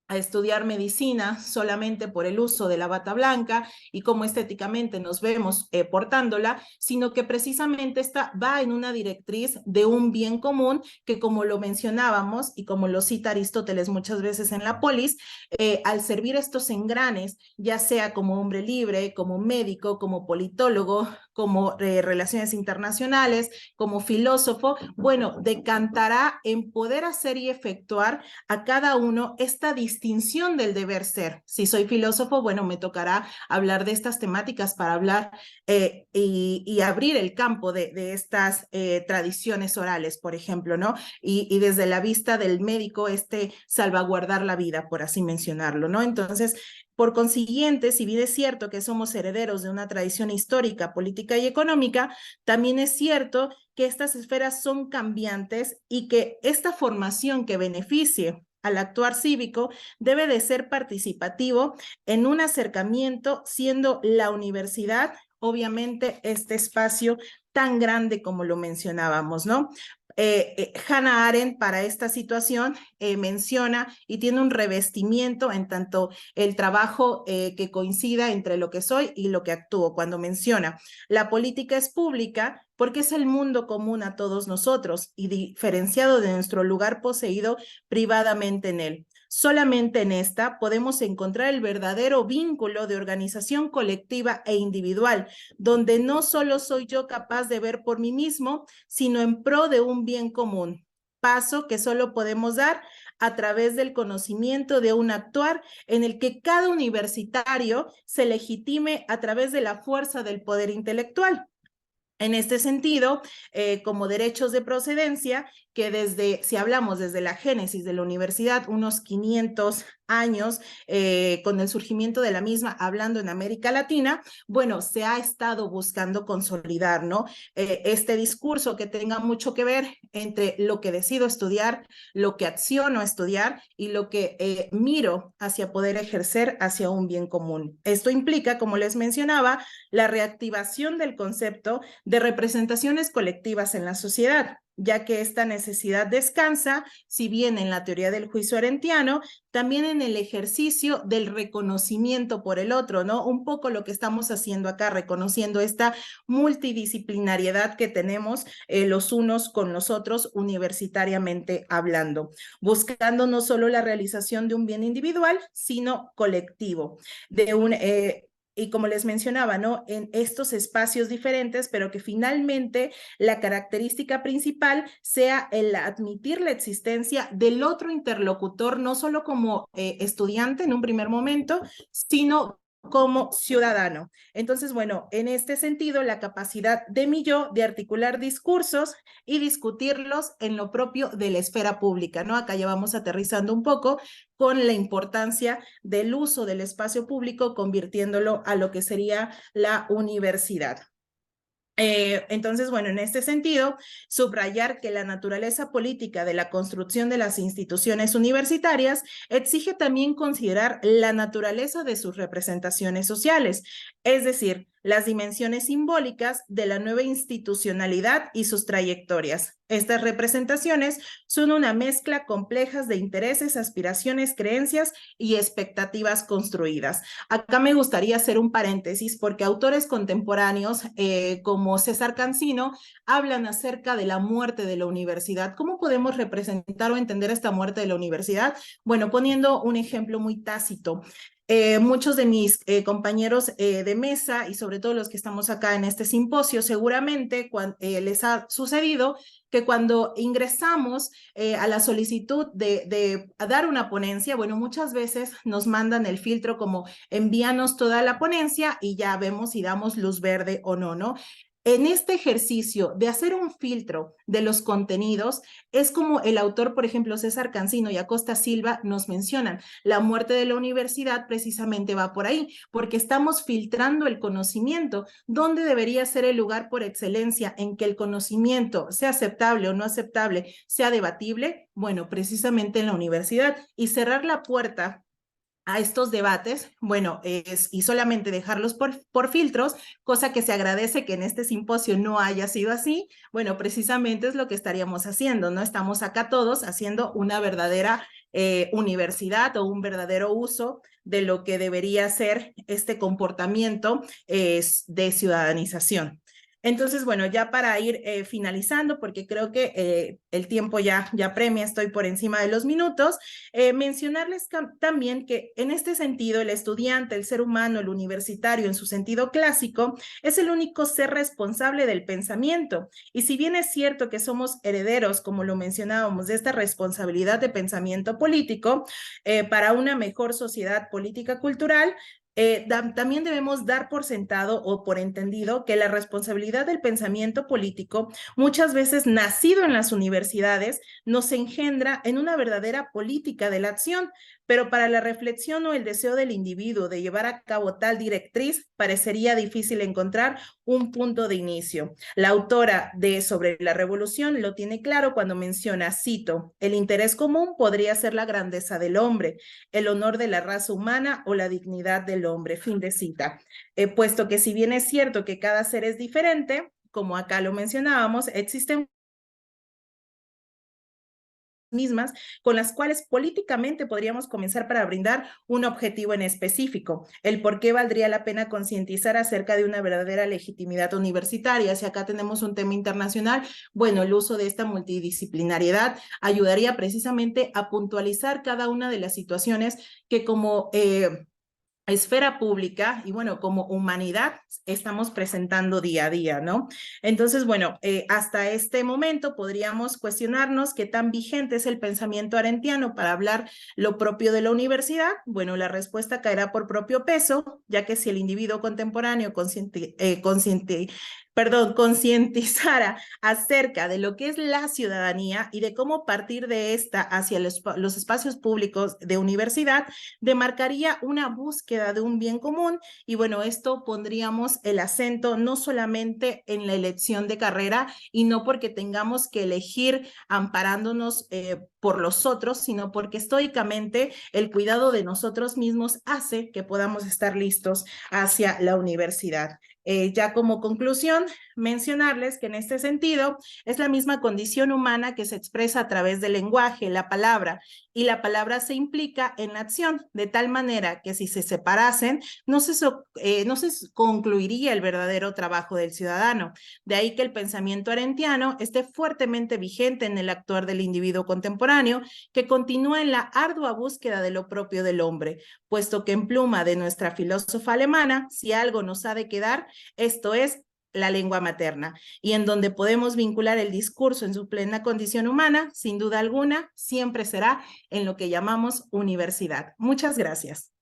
a estudiar medicina solamente por el uso de la bata blanca y cómo estéticamente nos vemos portándola, sino que precisamente esta va en una directriz de un bien común que, como lo mencionábamos y como lo cita Aristóteles muchas veces en la polis, al servir estos engranes, ya sea como hombre libre, como médico, como politólogo, como relaciones internacionales, como filósofo, bueno, decantará en poder hacer y efectuar a cada uno esta distinción del deber ser. Si soy filósofo, bueno, me tocará hablar de estas temáticas para hablar y abrir el campo de estas tradiciones orales, por ejemplo, ¿no? Y desde la vista del médico, salvaguardar la vida, por así mencionarlo, ¿no? Entonces, por consiguiente, si bien es cierto que somos herederos de una tradición histórica, política y económica, también es cierto que estas esferas son cambiantes y que esta formación que beneficie al actuar cívico debe de ser participativo en un acercamiento, siendo la universidad, obviamente, este espacio tan grande como lo mencionábamos, ¿no? Hannah Arendt para esta situación menciona y tiene un revestimiento en tanto el trabajo que coincida entre lo que soy y lo que actúo, cuando menciona la política es pública porque es el mundo común a todos nosotros y diferenciado de nuestro lugar poseído privadamente en él. Solamente en esta podemos encontrar el verdadero vínculo de organización colectiva e individual, donde no solo soy yo capaz de ver por mí mismo, sino en pro de un bien común. Paso que solo podemos dar a través del conocimiento de un actuar en el que cada universitario se legitime a través de la fuerza del poder intelectual. En este sentido, como derechos de procedencia, que si hablamos desde la génesis de la universidad, unos 500 años, con el surgimiento de la misma, hablando en América Latina, bueno, se ha estado buscando consolidar, ¿no? Este discurso que tenga mucho que ver entre lo que decido estudiar, lo que acciono a estudiar y lo que miro hacia poder ejercer hacia un bien común. Esto implica, como les mencionaba, la reactivación del concepto de representaciones colectivas en la sociedad, ya que esta necesidad descansa, si bien en la teoría del juicio arendtiano, también en el ejercicio del reconocimiento por el otro, ¿no? Un poco lo que estamos haciendo acá, reconociendo esta multidisciplinariedad que tenemos los unos con los otros universitariamente hablando, buscando no solo la realización de un bien individual, sino colectivo, de un y como les mencionaba, ¿no? En estos espacios diferentes, pero que finalmente la característica principal sea el admitir la existencia del otro interlocutor, no solo como estudiante en un primer momento, sino como ciudadano. Entonces, bueno, en este sentido, la capacidad de mi yo de articular discursos y discutirlos en lo propio de la esfera pública, ¿no? Acá ya vamos aterrizando un poco con la importancia del uso del espacio público, convirtiéndolo a lo que sería la universidad. Entonces, bueno, en este sentido, subrayar que la naturaleza política de la construcción de las instituciones universitarias exige también considerar la naturaleza de sus representaciones sociales, es decir, las dimensiones simbólicas de la nueva institucionalidad y sus trayectorias. Estas representaciones son una mezcla compleja de intereses, aspiraciones, creencias y expectativas construidas. Acá me gustaría hacer un paréntesis porque autores contemporáneos como César Cancino hablan acerca de la muerte de la universidad. ¿Cómo podemos representar o entender esta muerte de la universidad? Bueno, poniendo un ejemplo muy tácito. Muchos de mis compañeros de mesa y sobre todo los que estamos acá en este simposio, seguramente les ha sucedido que cuando ingresamos a la solicitud de dar una ponencia, bueno, muchas veces nos mandan el filtro como envíanos toda la ponencia y ya vemos si damos luz verde o no, ¿no? En este ejercicio de hacer un filtro de los contenidos, es como el autor, por ejemplo, César Cancino y Acosta Silva nos mencionan, la muerte de la universidad precisamente va por ahí, porque estamos filtrando el conocimiento. ¿Dónde debería ser el lugar por excelencia en que el conocimiento sea aceptable o no aceptable, sea debatible? Bueno, precisamente en la universidad. Y cerrar la puerta a estos debates, bueno, y solamente dejarlos por filtros, cosa que se agradece que en este simposio no haya sido así, bueno, precisamente es lo que estaríamos haciendo, ¿no? Estamos acá todos haciendo una verdadera universidad o un verdadero uso de lo que debería ser este comportamiento de ciudadanización. Entonces, bueno, ya para ir finalizando, porque creo que el tiempo ya premia, estoy por encima de los minutos, mencionarles también que en este sentido el estudiante, el ser humano, el universitario en su sentido clásico, es el único ser responsable del pensamiento. Y si bien es cierto que somos herederos, como lo mencionábamos, de esta responsabilidad de pensamiento político para una mejor sociedad política cultural, también debemos dar por sentado o por entendido que la responsabilidad del pensamiento político, muchas veces nacido en las universidades, nos engendra en una verdadera política de la acción, pero para la reflexión o el deseo del individuo de llevar a cabo tal directriz, parecería difícil encontrar un punto de inicio. La autora de Sobre la Revolución lo tiene claro cuando menciona, cito, el interés común podría ser la grandeza del hombre, el honor de la raza humana o la dignidad del hombre, fin de cita. Puesto que si bien es cierto que cada ser es diferente, como acá lo mencionábamos, existen mismas con las cuales políticamente podríamos comenzar para brindar un objetivo en específico, el por qué valdría la pena concientizar acerca de una verdadera legitimidad universitaria. Si acá tenemos un tema internacional, bueno, el uso de esta multidisciplinariedad ayudaría precisamente a puntualizar cada una de las situaciones que como esfera pública y bueno, como humanidad estamos presentando día a día, ¿no? Entonces, bueno, hasta este momento podríamos cuestionarnos qué tan vigente es el pensamiento arendtiano para hablar lo propio de la universidad. Bueno, la respuesta caerá por propio peso, ya que si el individuo contemporáneo concientizara acerca de lo que es la ciudadanía y de cómo partir de esta hacia los espacios públicos de universidad, demarcaría una búsqueda de un bien común y bueno, esto pondríamos el acento no solamente en la elección de carrera y no porque tengamos que elegir amparándonos por los otros, sino porque estoicamente el cuidado de nosotros mismos hace que podamos estar listos hacia la universidad. Ya como conclusión, mencionarles que en este sentido es la misma condición humana que se expresa a través del lenguaje, la palabra, y la palabra se implica en la acción, de tal manera que si se separasen, no se concluiría el verdadero trabajo del ciudadano. De ahí que el pensamiento arendtiano esté fuertemente vigente en el actuar del individuo contemporáneo, que continúa en la ardua búsqueda de lo propio del hombre, puesto que en pluma de nuestra filósofa alemana, si algo nos ha de quedar, esto es la lengua materna, y en donde podemos vincular el discurso en su plena condición humana, sin duda alguna, siempre será en lo que llamamos universidad. Muchas gracias.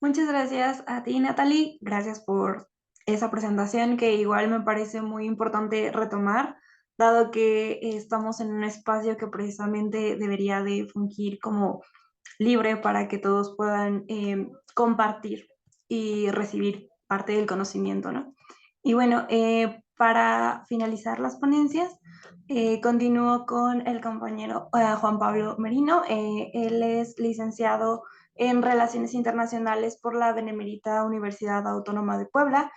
Muchas gracias a ti, Natalie. Gracias por esa presentación que igual me parece muy importante retomar, dado que estamos en un espacio que precisamente debería de fungir como libre para que todos puedan compartir y recibir parte del conocimiento, ¿no? Y bueno, para finalizar las ponencias, continúo con el compañero Juan Pablo Merino. Él es licenciado en Relaciones Internacionales por la Benemérita Universidad Autónoma de Puebla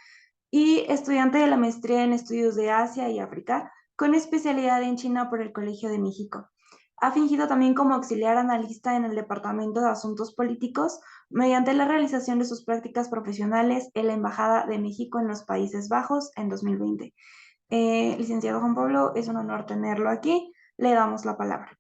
y estudiante de la maestría en Estudios de Asia y África, con especialidad en China por el Colegio de México. Ha fingido también como auxiliar analista en el Departamento de Asuntos Políticos mediante la realización de sus prácticas profesionales en la Embajada de México en los Países Bajos en 2020. Licenciado Juan Pablo, es un honor tenerlo aquí. Le damos la palabra.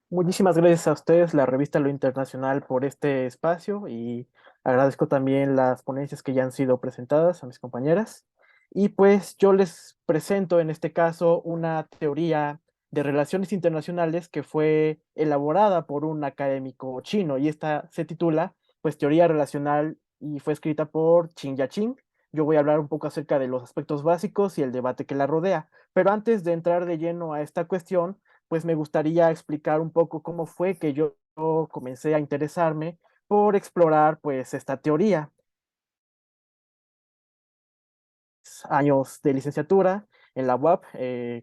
Muchísimas gracias a ustedes, la revista Lo Internacional, por este espacio, y agradezco también las ponencias que ya han sido presentadas a mis compañeras. Y pues yo les presento en este caso una teoría de relaciones internacionales que fue elaborada por un académico chino, y esta se titula pues Teoría Relacional y fue escrita por Qin Yaqing. Yo voy a hablar un poco acerca de los aspectos básicos y el debate que la rodea, pero antes de entrar de lleno a esta cuestión, pues me gustaría explicar un poco cómo fue que yo comencé a interesarme por explorar pues esta teoría. Años de licenciatura en la UAP,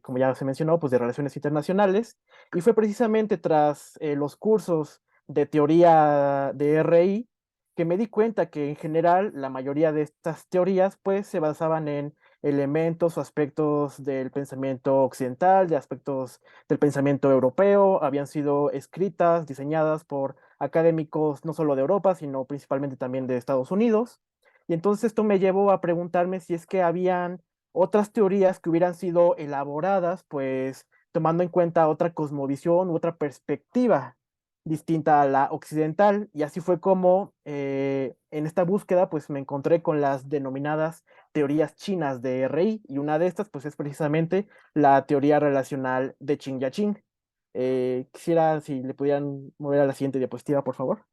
como ya se mencionó, pues de Relaciones Internacionales, y fue precisamente tras los cursos de teoría de RI que me di cuenta que en general la mayoría de estas teorías pues se basaban en elementos o aspectos del pensamiento occidental, de aspectos del pensamiento europeo, habían sido escritas, diseñadas por académicos no solo de Europa, sino principalmente también de Estados Unidos. Y entonces esto me llevó a preguntarme si es que habían otras teorías que hubieran sido elaboradas, pues tomando en cuenta otra cosmovisión u otra perspectiva distinta a la occidental. Y así fue como en esta búsqueda pues me encontré con las denominadas teorías chinas de RI, y una de estas pues es precisamente la teoría relacional de Qin Yaqing. Quisiera si le pudieran mover a la siguiente diapositiva, por favor.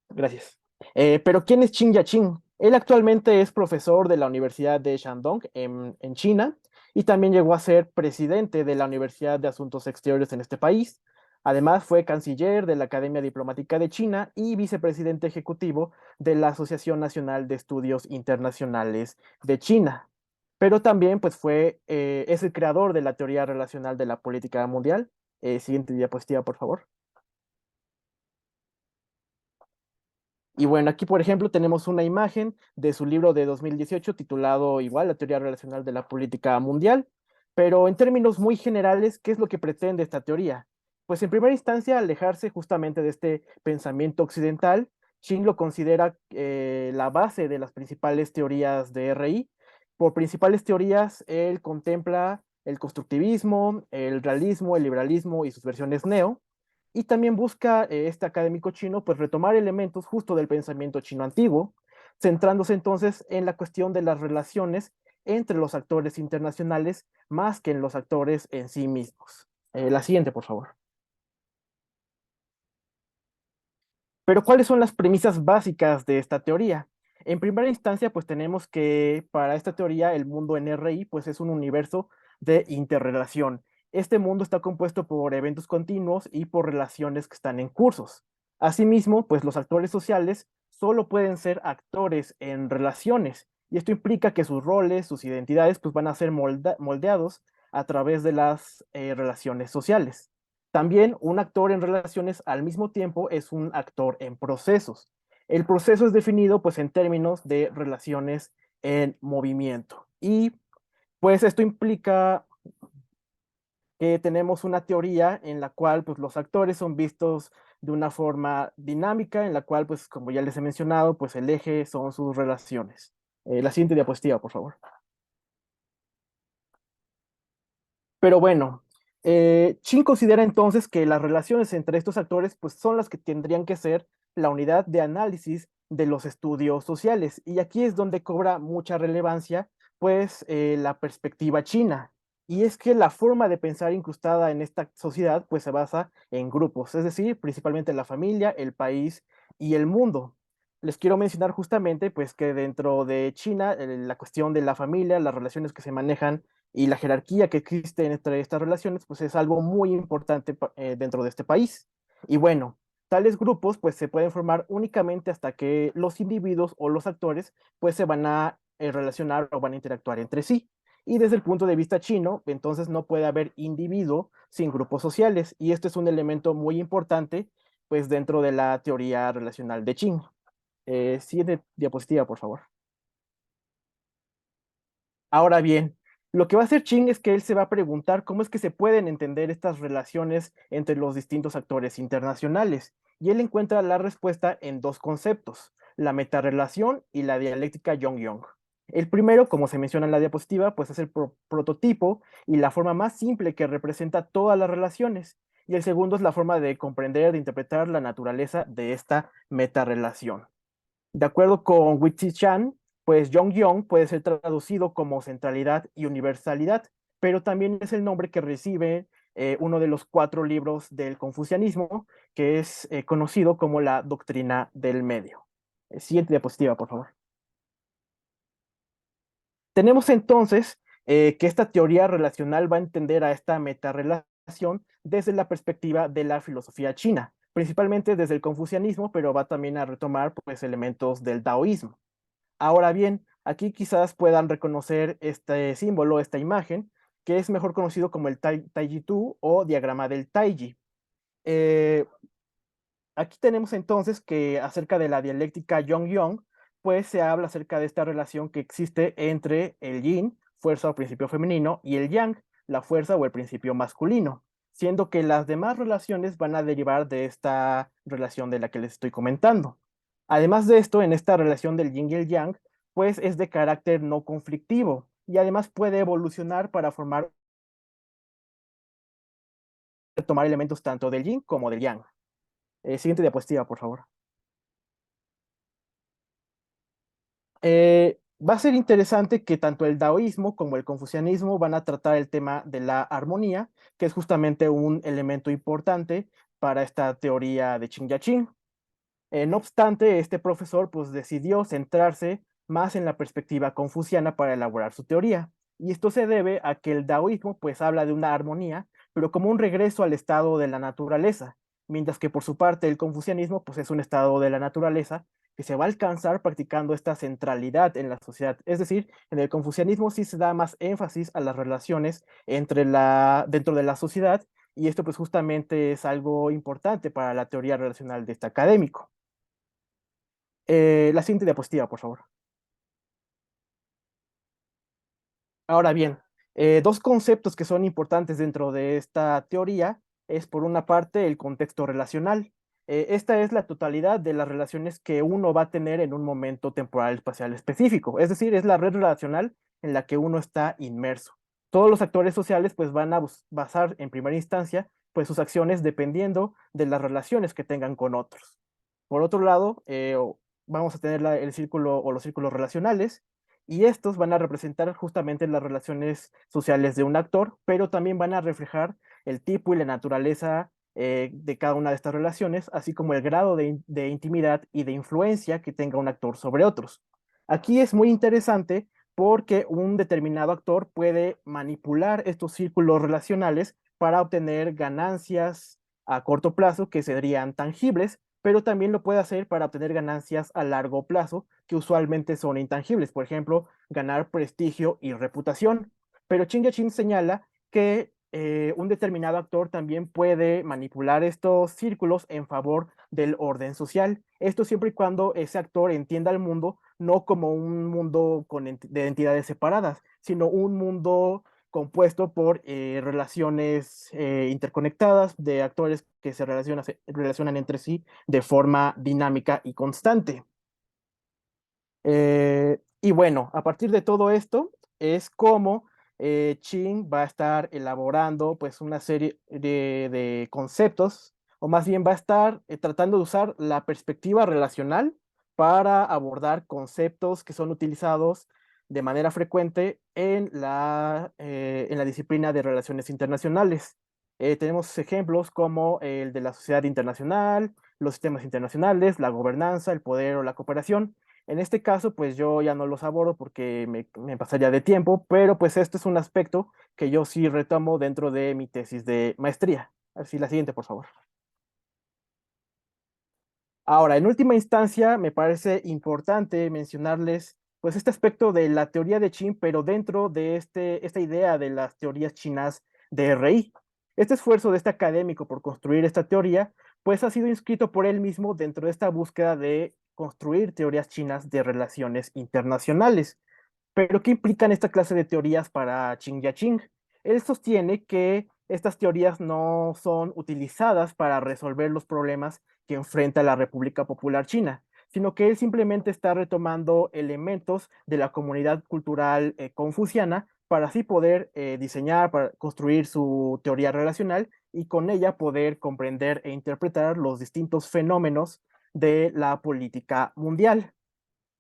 Gracias. Pero ¿quién es Qin Yaqing? Él actualmente es profesor de la Universidad de Shandong en China, y también llegó a ser presidente de la Universidad de Asuntos Exteriores en este país. Además, fue canciller de la Academia Diplomática de China y vicepresidente ejecutivo de la Asociación Nacional de Estudios Internacionales de China. Pero también pues, es el creador de la teoría relacional de la política mundial. Siguiente diapositiva, por favor. Y bueno, aquí por ejemplo tenemos una imagen de su libro de 2018 titulado igual, La teoría relacional de la política mundial, pero en términos muy generales, ¿qué es lo que pretende esta teoría? Pues en primera instancia alejarse justamente de este pensamiento occidental. Qin lo considera la base de las principales teorías de RI. Por principales teorías, él contempla el constructivismo, el realismo, el liberalismo y sus versiones neo, y también busca este académico chino pues retomar elementos justo del pensamiento chino antiguo, centrándose entonces en la cuestión de las relaciones entre los actores internacionales más que en los actores en sí mismos. La siguiente, por favor. Pero ¿cuáles son las premisas básicas de esta teoría? En primera instancia, pues tenemos que para esta teoría el mundo en RI pues es un universo de interrelación. Este mundo está compuesto por eventos continuos y por relaciones que están en cursos. Asimismo, pues los actores sociales solo pueden ser actores en relaciones, y esto implica que sus roles, sus identidades pues van a ser moldeados a través de las relaciones sociales. También un actor en relaciones al mismo tiempo es un actor en procesos. El proceso es definido pues en términos de relaciones en movimiento. Y pues esto implica que tenemos una teoría en la cual pues los actores son vistos de una forma dinámica, en la cual pues como ya les he mencionado, pues el eje son sus relaciones. La siguiente diapositiva, por favor. Pero bueno, Chin considera entonces que las relaciones entre estos actores pues, son las que tendrían que ser la unidad de análisis de los estudios sociales. Y aquí es donde cobra mucha relevancia pues la perspectiva china. Y es que la forma de pensar incrustada en esta sociedad pues se basa en grupos, es decir, principalmente la familia, el país y el mundo. Les quiero mencionar justamente pues que dentro de China la cuestión de la familia, las relaciones que se manejan y la jerarquía que existe entre estas relaciones, pues es algo muy importante dentro de este país. Y bueno, tales grupos pues se pueden formar únicamente hasta que los individuos o los actores pues se van a relacionar o van a interactuar entre sí. Y desde el punto de vista chino, entonces no puede haber individuo sin grupos sociales. Y esto es un elemento muy importante pues dentro de la teoría relacional de Qin. Siguiente diapositiva, por favor. Ahora bien, lo que va a hacer Ching es que él se va a preguntar cómo es que se pueden entender estas relaciones entre los distintos actores internacionales. Y él encuentra la respuesta en dos conceptos, la metarrelación y la dialéctica Yong-Yong. El primero, como se menciona en la diapositiva, pues es el prototipo y la forma más simple que representa todas las relaciones. Y el segundo es la forma de comprender, de interpretar la naturaleza de esta metarrelación. De acuerdo con Witsi Chan, pues Yong-Yong puede ser traducido como centralidad y universalidad, pero también es el nombre que recibe uno de los 4 libros del confucianismo, que es conocido como la doctrina del medio. Siguiente diapositiva, por favor. Tenemos entonces que esta teoría relacional va a entender a esta metarrelación desde la perspectiva de la filosofía china, principalmente desde el confucianismo, pero va también a retomar pues, elementos del taoísmo. Ahora bien, aquí quizás puedan reconocer este símbolo, esta imagen, que es mejor conocido como el Taiji Tu o diagrama del Taiji. Aquí tenemos entonces que acerca de la dialéctica Yong-Yong, pues se habla acerca de esta relación que existe entre el yin, fuerza o principio femenino, y el yang, la fuerza o el principio masculino, siendo que las demás relaciones van a derivar de esta relación de la que les estoy comentando. Además de esto, en esta relación del yin y el yang, pues es de carácter no conflictivo y además puede evolucionar para tomar elementos tanto del yin como del yang. Siguiente diapositiva, por favor. Va a ser interesante que tanto el daoísmo como el confucianismo van a tratar el tema de la armonía, que es justamente un elemento importante para esta teoría de Qin Ya-Qin. No obstante, este profesor pues, decidió centrarse más en la perspectiva confuciana para elaborar su teoría. Y esto se debe a que el daoísmo pues, habla de una armonía, pero como un regreso al estado de la naturaleza, mientras que por su parte el confucianismo pues, es un estado de la naturaleza que se va a alcanzar practicando esta centralidad en la sociedad. Es decir, en el confucianismo sí se da más énfasis a las relaciones dentro de la sociedad, y esto pues justamente es algo importante para la teoría relacional de este académico. La siguiente diapositiva, por favor. Ahora bien, dos conceptos que son importantes dentro de esta teoría es, por una parte, el contexto relacional. Esta es la totalidad de las relaciones que uno va a tener en un momento temporal espacial específico. Es decir, es la red relacional en la que uno está inmerso. Todos los actores sociales pues van a basar en primera instancia pues sus acciones dependiendo de las relaciones que tengan con otros. Por otro lado, vamos a tener el círculo o los círculos relacionales, y estos van a representar justamente las relaciones sociales de un actor, pero también van a reflejar el tipo y la naturaleza de cada una de estas relaciones, así como el grado de intimidad y de influencia que tenga un actor sobre otros. Aquí es muy interesante porque un determinado actor puede manipular estos círculos relacionales para obtener ganancias a corto plazo que serían tangibles, pero también lo puede hacer para obtener ganancias a largo plazo, que usualmente son intangibles, por ejemplo, ganar prestigio y reputación. Pero Ching Ya-Qin señala que un determinado actor también puede manipular estos círculos en favor del orden social. Esto siempre y cuando ese actor entienda el mundo no como un mundo de entidades separadas, sino un mundo compuesto por relaciones interconectadas de actores que se relacionan entre sí de forma dinámica y constante. Y bueno, a partir de todo esto es como Ching va a estar elaborando pues una serie de conceptos, o más bien va a estar tratando de usar la perspectiva relacional para abordar conceptos que son utilizados de manera frecuente en la disciplina de relaciones internacionales. Tenemos ejemplos como el de la sociedad internacional, los sistemas internacionales, la gobernanza, el poder o la cooperación. En este caso, pues yo ya no los abordo porque me pasaría de tiempo, pero pues este es un aspecto que yo sí retomo dentro de mi tesis de maestría. Así, la siguiente, por favor. Ahora, en última instancia, me parece importante mencionarles pues este aspecto de la teoría de Qin, pero dentro de esta idea de las teorías chinas de RI. Este esfuerzo de este académico por construir esta teoría, pues ha sido inscrito por él mismo dentro de esta búsqueda de construir teorías chinas de relaciones internacionales. Pero, ¿qué implican esta clase de teorías para Qin Yaching? Él sostiene que estas teorías no son utilizadas para resolver los problemas que enfrenta la República Popular China, sino que él simplemente está retomando elementos de la comunidad cultural confuciana para así poder diseñar, para construir su teoría relacional y con ella poder comprender e interpretar los distintos fenómenos de la política mundial.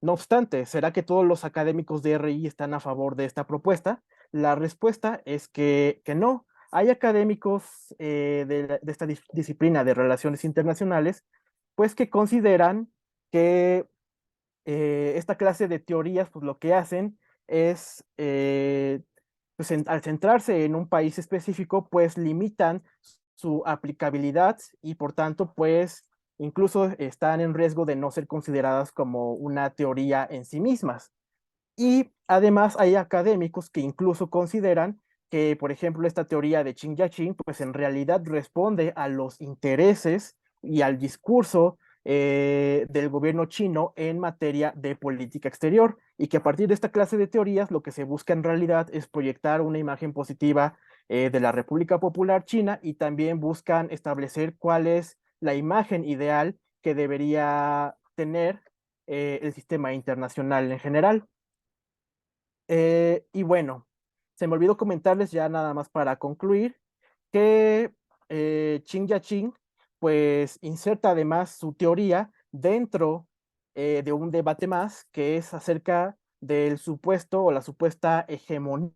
No obstante, ¿será que todos los académicos de RI están a favor de esta propuesta? La respuesta es que no. Hay académicos de esta disciplina de relaciones internacionales, pues que consideran que esta clase de teorías, pues lo que hacen es, pues al centrarse en un país específico, pues limitan su aplicabilidad y por tanto, pues incluso están en riesgo de no ser consideradas como una teoría en sí mismas. Y además hay académicos que incluso consideran que, por ejemplo, esta teoría de Qin Yaching, pues en realidad responde a los intereses y al discurso del gobierno chino en materia de política exterior, y que a partir de esta clase de teorías lo que se busca en realidad es proyectar una imagen positiva de la República Popular China, y también buscan establecer cuál es la imagen ideal que debería tener el sistema internacional en general. Y bueno, se me olvidó comentarles ya nada más para concluir que Qin Yaching pues inserta además su teoría dentro de un debate más que es acerca del supuesto o la supuesta hegemonía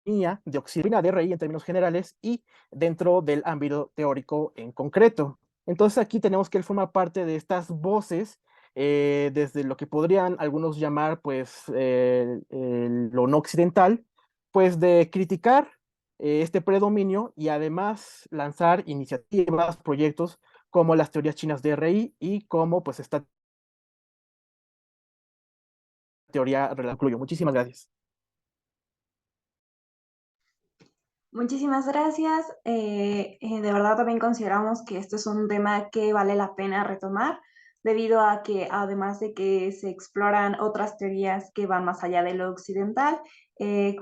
de Occidente de RI en términos generales y dentro del ámbito teórico en concreto. Entonces aquí tenemos que él forma parte de estas voces desde lo que podrían algunos llamar pues lo no occidental, pues de criticar este predominio y además lanzar iniciativas, proyectos como las teorías chinas de RI y como pues esta teoría incluyo. Muchísimas gracias. Muchísimas gracias. De verdad también consideramos que este es un tema que vale la pena retomar, debido a que además de que se exploran otras teorías que van más allá de lo occidental,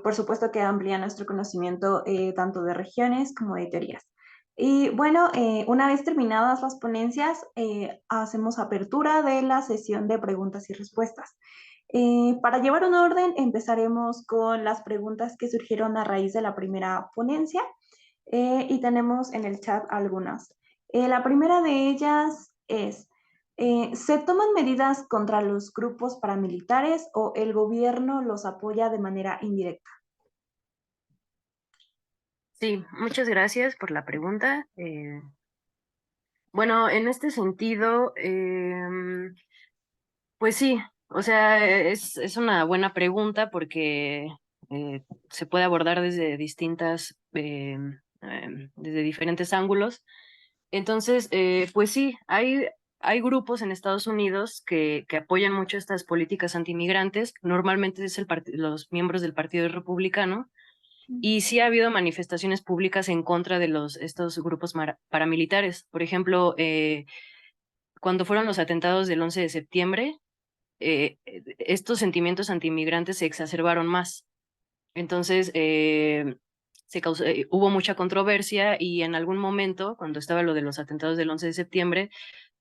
por supuesto que amplía nuestro conocimiento tanto de regiones como de teorías. Y bueno, una vez terminadas las ponencias, hacemos apertura de la sesión de preguntas y respuestas. Para llevar un orden, empezaremos con las preguntas que surgieron a raíz de la primera ponencia y tenemos en el chat algunas. La primera de ellas es, ¿se toman medidas contra los grupos paramilitares o el gobierno los apoya de manera indirecta? Sí, muchas gracias por la pregunta. Bueno, en este sentido, pues sí, o sea, es una buena pregunta porque se puede abordar desde desde diferentes ángulos. Entonces, pues sí, hay grupos en Estados Unidos que apoyan mucho estas políticas antimigrantes. Normalmente es los miembros del Partido Republicano. Y sí ha habido manifestaciones públicas en contra de estos grupos paramilitares. Por ejemplo, cuando fueron los atentados del 11 de septiembre, estos sentimientos antiinmigrantes se exacerbaron más. Entonces, hubo mucha controversia y en algún momento, cuando estaba lo de los atentados del 11 de septiembre,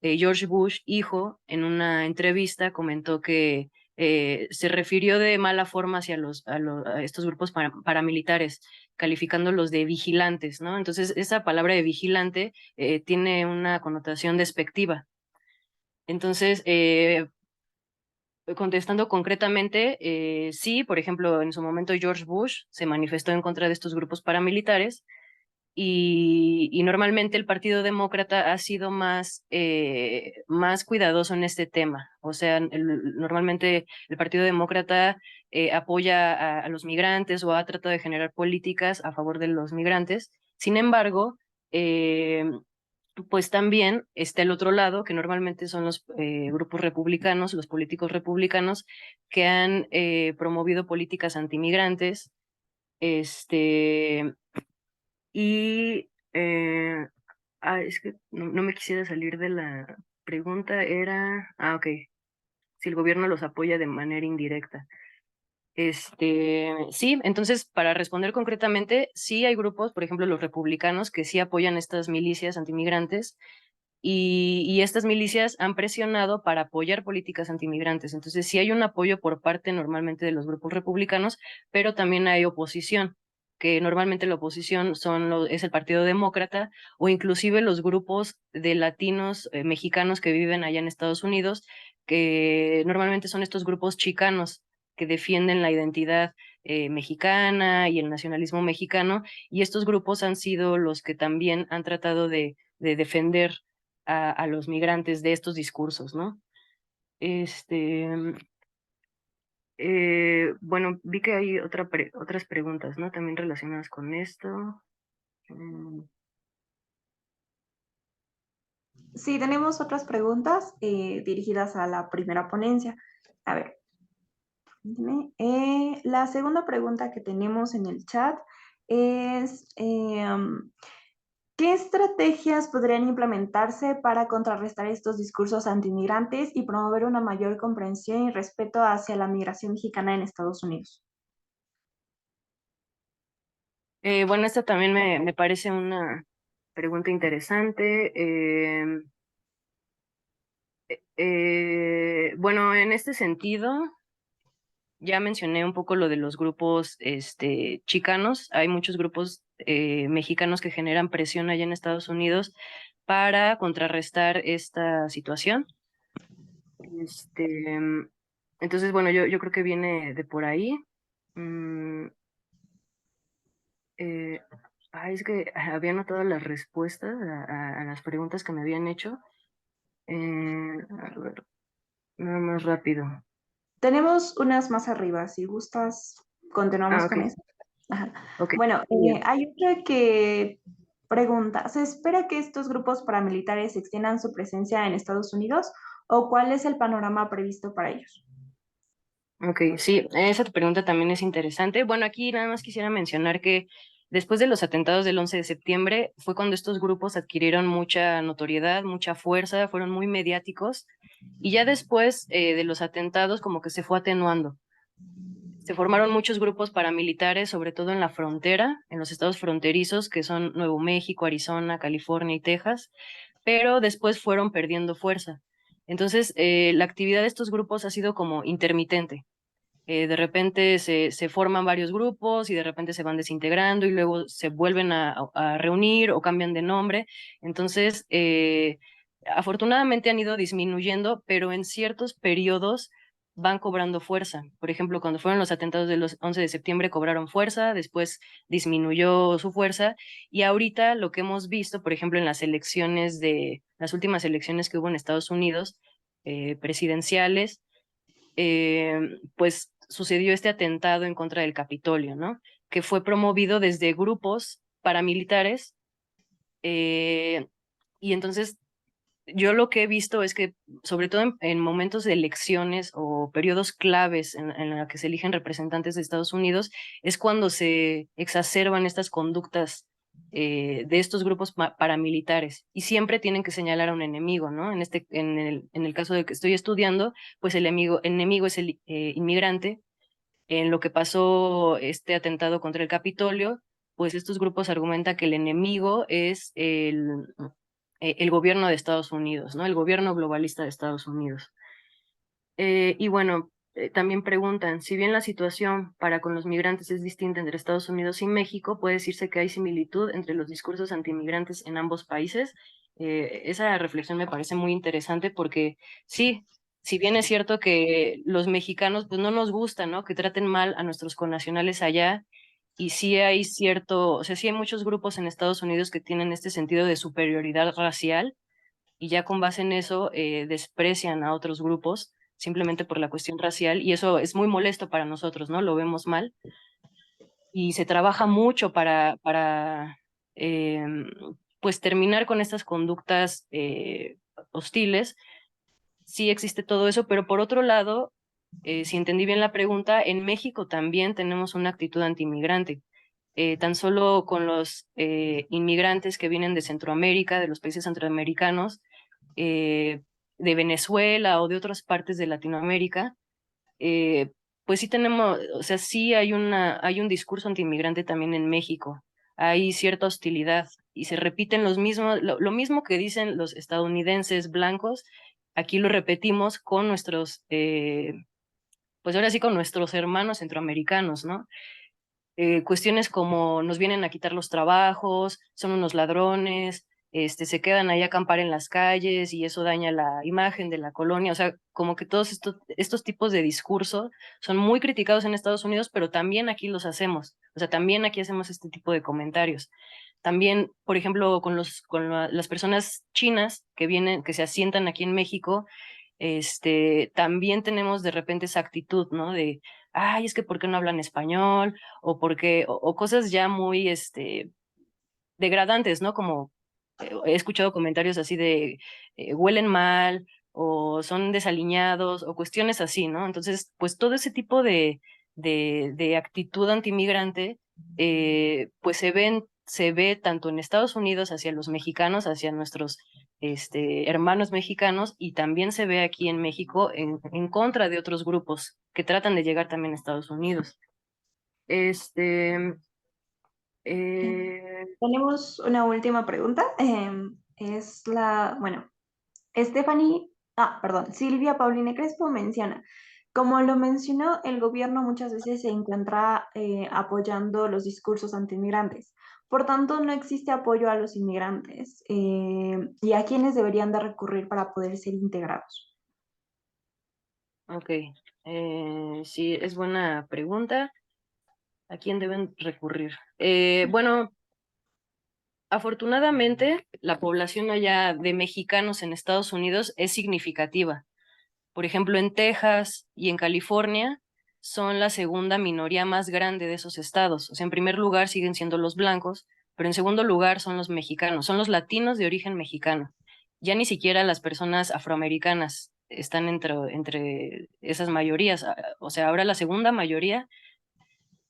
George Bush, hijo, en una entrevista comentó que se refirió de mala forma hacia a estos grupos paramilitares, calificándolos de vigilantes, ¿no? Entonces, esa palabra de vigilante tiene una connotación despectiva. Entonces, contestando concretamente, sí, por ejemplo, en su momento George Bush se manifestó en contra de estos grupos paramilitares y normalmente el Partido Demócrata ha sido más cuidadoso en este tema. O sea, normalmente el Partido Demócrata apoya a los migrantes o ha tratado de generar políticas a favor de los migrantes. Sin embargo, pues también está el otro lado, que normalmente son los grupos republicanos, los políticos republicanos, que han promovido políticas antimigrantes, y es que no me quisiera salir de la pregunta, ok, si el gobierno los apoya de manera indirecta. Sí, entonces, para responder concretamente, sí hay grupos, por ejemplo, los republicanos, que sí apoyan estas milicias antimigrantes, y estas milicias han presionado para apoyar políticas antimigrantes. Entonces, sí hay un apoyo por parte normalmente de los grupos republicanos, pero también hay oposición, que normalmente la oposición es el Partido Demócrata o inclusive los grupos de latinos mexicanos que viven allá en Estados Unidos, que normalmente son estos grupos chicanos que defienden la identidad mexicana y el nacionalismo mexicano, y estos grupos han sido los que también han tratado de defender a los migrantes de estos discursos, ¿no? Bueno, vi que hay otras preguntas, ¿no? También relacionadas con esto. Sí, tenemos otras preguntas dirigidas a la primera ponencia. A ver, la segunda pregunta que tenemos en el chat es, ¿qué estrategias podrían implementarse para contrarrestar estos discursos antimigrantes y promover una mayor comprensión y respeto hacia la migración mexicana en Estados Unidos? Bueno, esta también me parece una pregunta interesante. Bueno, en este sentido, ya mencioné un poco lo de los grupos chicanos. Hay muchos grupos mexicanos que generan presión allá en Estados Unidos para contrarrestar esta situación. Entonces, bueno, yo creo que viene de por ahí. Mm, eh, es que había anotado las respuestas a las preguntas que me habían hecho. A ver, nada más rápido. Tenemos unas más arriba, si gustas, continuamos con Ok. eso. Ajá. Ok, Bueno, bien. hay otra que pregunta, ¿se espera que estos grupos paramilitares extiendan su presencia en Estados Unidos o cuál es el panorama previsto para ellos? Ok, sí, esa pregunta también es interesante. Bueno, aquí nada más quisiera mencionar que después de los atentados del 11 de septiembre fue cuando estos grupos adquirieron mucha notoriedad, mucha fuerza, fueron muy mediáticos, y ya después de los atentados como que se fue atenuando. Se formaron muchos grupos paramilitares, sobre todo en la frontera, en los estados fronterizos, que son Nuevo México, Arizona, California y Texas, pero después fueron perdiendo fuerza. Entonces, la actividad de estos grupos ha sido como intermitente. De repente se forman varios grupos y de repente se van desintegrando y luego se vuelven a reunir o cambian de nombre. Entonces, afortunadamente han ido disminuyendo, pero en ciertos periodos van cobrando fuerza. Por ejemplo, cuando fueron los atentados del 11 de septiembre cobraron fuerza, después disminuyó su fuerza, y ahorita lo que hemos visto, por ejemplo, en las últimas elecciones que hubo en Estados Unidos, presidenciales, pues sucedió este atentado en contra del Capitolio, ¿no? Que fue promovido desde grupos paramilitares, y entonces yo lo que he visto es que, sobre todo en momentos de elecciones o periodos claves en la que se eligen representantes de Estados Unidos, es cuando se exacerban estas conductas de estos grupos paramilitares y siempre tienen que señalar a un enemigo, ¿no? En el caso de que estoy estudiando, pues el enemigo es el inmigrante. En lo que pasó este atentado contra el Capitolio, pues estos grupos argumentan que el enemigo es el gobierno de Estados Unidos, ¿no? El gobierno globalista de Estados Unidos. Y bueno, también preguntan, si bien la situación para con los migrantes es distinta entre Estados Unidos y México, ¿puede decirse que hay similitud entre los discursos antimigrantes en ambos países? Esa reflexión me parece muy interesante porque sí, si bien es cierto que los mexicanos pues no nos gusta, ¿no? Que traten mal a nuestros connacionales allá, y sí hay cierto, o sea, sí hay muchos grupos en Estados Unidos que tienen este sentido de superioridad racial y ya con base en eso desprecian a otros grupos simplemente por la cuestión racial y eso es muy molesto para nosotros, ¿no? Lo vemos mal y se trabaja mucho para pues terminar con estas conductas hostiles. Sí existe todo eso, pero por otro lado, si entendí bien la pregunta, en México también tenemos una actitud antimigrante. Tan solo con los inmigrantes que vienen de Centroamérica, de los países centroamericanos, eh, de Venezuela o de otras partes de Latinoamérica, eh, pues sí tenemos, o sea, sí hay un discurso antiinmigrante también en México. Hay cierta hostilidad y se repiten los mismos, lo mismo que dicen los estadounidenses blancos, aquí lo repetimos con nuestros, pues ahora sí con nuestros hermanos centroamericanos, ¿no? Cuestiones como nos vienen a quitar los trabajos, son unos ladrones, se quedan ahí a acampar en las calles y eso daña la imagen de la colonia. O sea, como que todos estos tipos de discurso son muy criticados en Estados Unidos, pero también aquí los hacemos. O sea, también aquí hacemos este tipo de comentarios. También, por ejemplo, las personas chinas que vienen, que se asientan aquí en México, también tenemos de repente esa actitud, ¿no? De, ay, es que ¿por qué no hablan español? O cosas ya muy, degradantes, ¿no? Como he escuchado comentarios así de, huelen mal, o son desaliñados, o cuestiones así, ¿no? Entonces, pues todo ese tipo de actitud antimigrante, pues se ve tanto en Estados Unidos hacia los mexicanos, hacia nuestros hermanos mexicanos, y también se ve aquí en México en contra de otros grupos que tratan de llegar también a Estados Unidos. Este, eh, Tenemos una última pregunta. Bueno, Silvia Paulina Crespo menciona, como lo mencionó, el gobierno muchas veces se encuentra apoyando los discursos antimigrantes. Por tanto, no existe apoyo a los inmigrantes y a quienes deberían de recurrir para poder ser integrados. ok, sí, es buena pregunta. ¿A quién deben recurrir? Bueno, afortunadamente, la población allá de mexicanos en Estados Unidos es significativa. Por ejemplo, en Texas y en California son la segunda minoría más grande de esos estados. O sea, en primer lugar siguen siendo los blancos, pero en segundo lugar son los mexicanos, son los latinos de origen mexicano. Ya ni siquiera las personas afroamericanas están entre esas mayorías. O sea, ahora la segunda minoría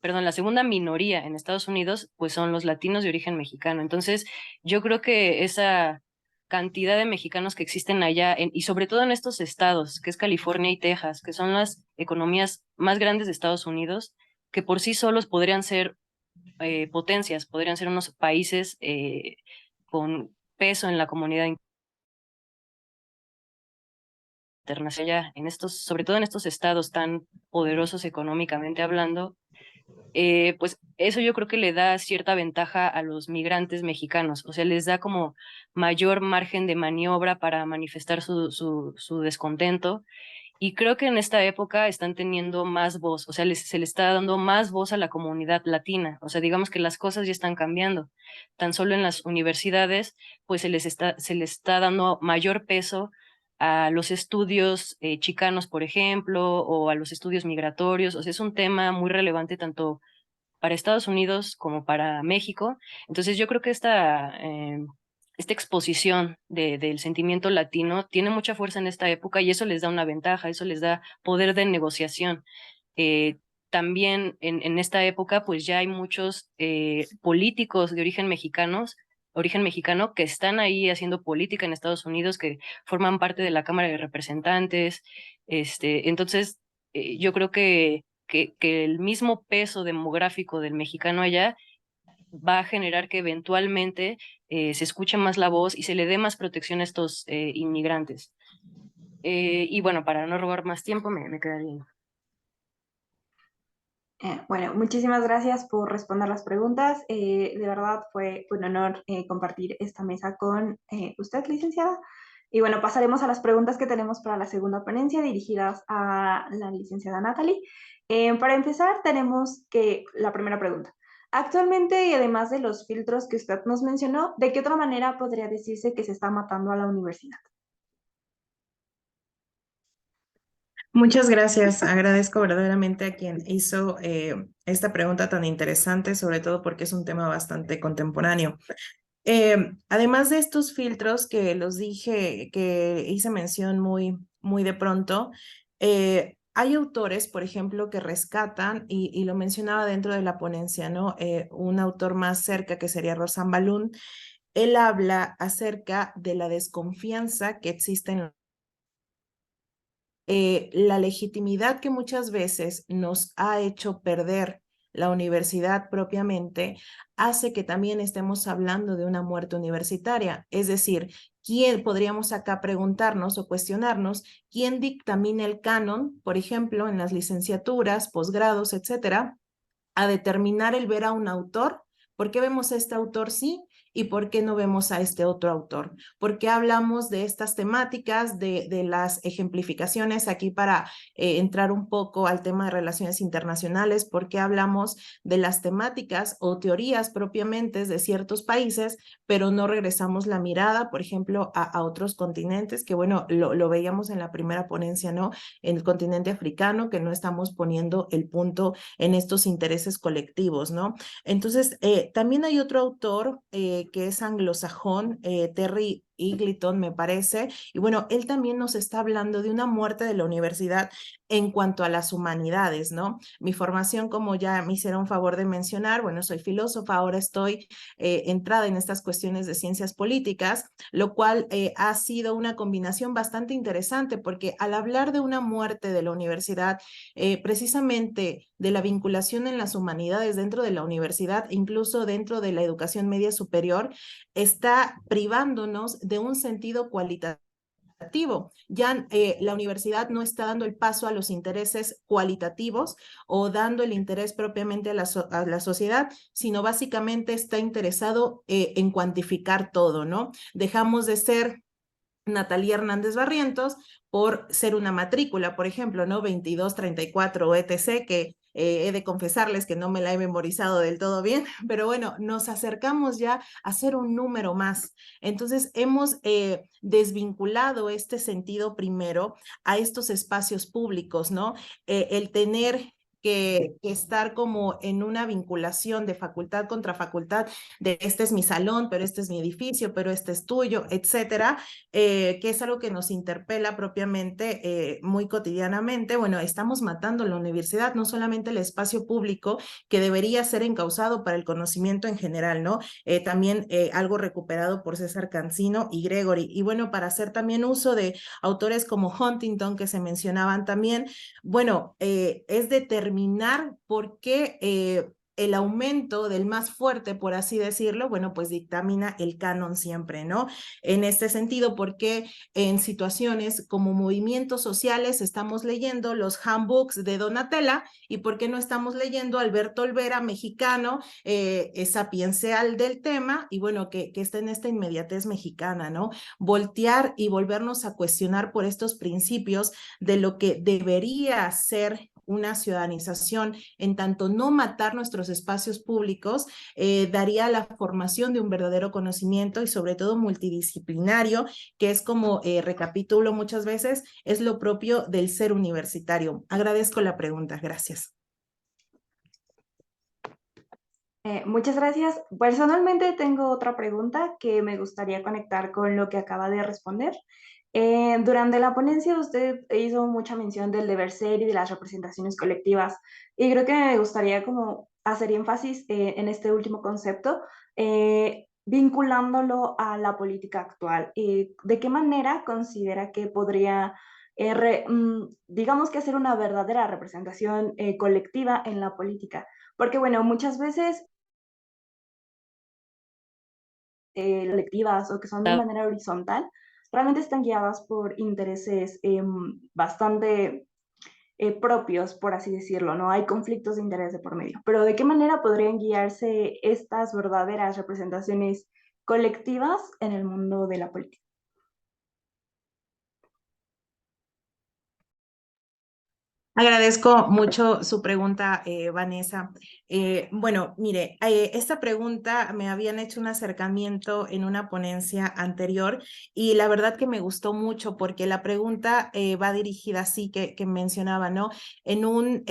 en Estados Unidos, pues son los latinos de origen mexicano. Entonces, yo creo que esa cantidad de mexicanos que existen allá, y sobre todo en estos estados, que es California y Texas, que son las economías más grandes de Estados Unidos, que por sí solos podrían ser potencias, podrían ser unos países con peso en la comunidad internacional, sobre todo en estos estados tan poderosos económicamente hablando. Pues eso yo creo que le da cierta ventaja a los migrantes mexicanos, o sea, les da como mayor margen de maniobra para manifestar su descontento. Y creo que en esta época están teniendo más voz, o sea, se le está dando más voz a la comunidad latina, o sea, digamos que las cosas ya están cambiando. Tan solo en las universidades, pues se les está dando mayor peso a los estudios chicanos, por ejemplo, o a los estudios migratorios, o sea, es un tema muy relevante tanto para Estados Unidos como para México. Entonces yo creo que esta esta exposición del sentimiento latino tiene mucha fuerza en esta época y eso les da una ventaja, eso les da poder de negociación. También en esta época pues ya hay muchos políticos de origen mexicano que están ahí haciendo política en Estados Unidos, que forman parte de la Cámara de Representantes. Entonces, yo creo que el mismo peso demográfico del mexicano allá va a generar que eventualmente se escuche más la voz y se le dé más protección a estos inmigrantes. Y bueno, para no robar más tiempo, me quedaría. Bueno, muchísimas gracias por responder las preguntas. De verdad fue un honor compartir esta mesa con usted, licenciada. Y bueno, pasaremos a las preguntas que tenemos para la segunda ponencia dirigidas a la licenciada Natalie. Para empezar, tenemos la primera pregunta. Actualmente, y además de los filtros que usted nos mencionó, ¿de qué otra manera podría decirse que se está matando a la universidad? Muchas gracias. Agradezco verdaderamente a quien hizo esta pregunta tan interesante, sobre todo porque es un tema bastante contemporáneo. Además de estos filtros que los dije, que hice mención muy de pronto, hay autores, por ejemplo, que rescatan, y lo mencionaba dentro de la ponencia, ¿no? Un autor más cerca que sería Rosan Balún, él habla acerca de la desconfianza que existe en la legitimidad que muchas veces nos ha hecho perder la universidad propiamente, hace que también estemos hablando de una muerte universitaria. Es decir, ¿quién podríamos acá preguntarnos o cuestionarnos quién dictamina el canon, por ejemplo, en las licenciaturas, posgrados, etcétera, a determinar el ver a un autor? ¿Por qué vemos a este autor sí y por qué no vemos a este otro autor? ¿Por qué hablamos de estas temáticas, de las ejemplificaciones aquí para entrar un poco al tema de relaciones internacionales? ¿Por qué hablamos de las temáticas o teorías propiamente de ciertos países, pero no regresamos la mirada, por ejemplo, a otros continentes? Que bueno, lo veíamos en la primera ponencia, ¿no? En el continente africano, que no estamos poniendo el punto en estos intereses colectivos, ¿no? Entonces, también hay otro autor que es anglosajón, Terry Eagleton, me parece, y bueno, él también nos está hablando de una muerte de la universidad en cuanto a las humanidades, ¿no? Mi formación, como ya me hicieron favor de mencionar, bueno, soy filósofa, ahora estoy entrada en estas cuestiones de ciencias políticas, lo cual ha sido una combinación bastante interesante, porque al hablar de una muerte de la universidad, precisamente de la vinculación en las humanidades dentro de la universidad, incluso dentro de la educación media superior, está privándonos de un sentido cualitativo. Ya la universidad no está dando el paso a los intereses cualitativos o dando el interés propiamente a la sociedad, sino básicamente está interesado en cuantificar todo, ¿no? Dejamos de ser Natalia Hernández Barrientos por ser una matrícula, por ejemplo, ¿no? 2234 etc., que he de confesarles que no me la he memorizado del todo bien, pero bueno, nos acercamos ya a ser un número más. Entonces, hemos desvinculado este sentido primero a estos espacios públicos, ¿no? El tener que estar como en una vinculación de facultad contra facultad, de este es mi salón, pero este es mi edificio, pero este es tuyo, etcétera, que es algo que nos interpela propiamente muy cotidianamente. Bueno, estamos matando la universidad, no solamente el espacio público que debería ser encauzado para el conocimiento en general, ¿no? También algo recuperado por César Cancino y Gregory. Y bueno, para hacer también uso de autores como Huntington, que se mencionaban también, bueno, es determinar por qué el aumento del más fuerte, por así decirlo, bueno, pues dictamina el canon siempre, ¿no? En este sentido, porque en situaciones como movimientos sociales estamos leyendo los handbooks de Donatella y por qué no estamos leyendo Alberto Olvera, mexicano, sapiencial del tema, y bueno, que está en esta inmediatez mexicana, ¿no? Voltear y volvernos a cuestionar por estos principios de lo que debería ser una ciudadanización, en tanto no matar nuestros espacios públicos, daría la formación de un verdadero conocimiento y sobre todo multidisciplinario, que es como recapitulo muchas veces, es lo propio del ser universitario. Agradezco la pregunta, gracias. Muchas gracias. Personalmente tengo otra pregunta que me gustaría conectar con lo que acaba de responder. Durante la ponencia usted hizo mucha mención del deber ser y de las representaciones colectivas y creo que me gustaría como hacer énfasis en este último concepto, vinculándolo a la política actual. ¿De qué manera considera que podría, digamos que hacer una verdadera representación colectiva en la política? Porque bueno, muchas veces colectivas o que son de Ah, manera horizontal, realmente están guiadas por intereses bastante propios, por así decirlo, ¿no? Hay conflictos de interés de por medio. Pero ¿de qué manera podrían guiarse estas verdaderas representaciones colectivas en el mundo de la política? Agradezco mucho su pregunta, Vanessa. Bueno, mire, esta pregunta me habían hecho un acercamiento en una ponencia anterior y la verdad que me gustó mucho porque la pregunta va dirigida así que mencionaba, ¿no? En un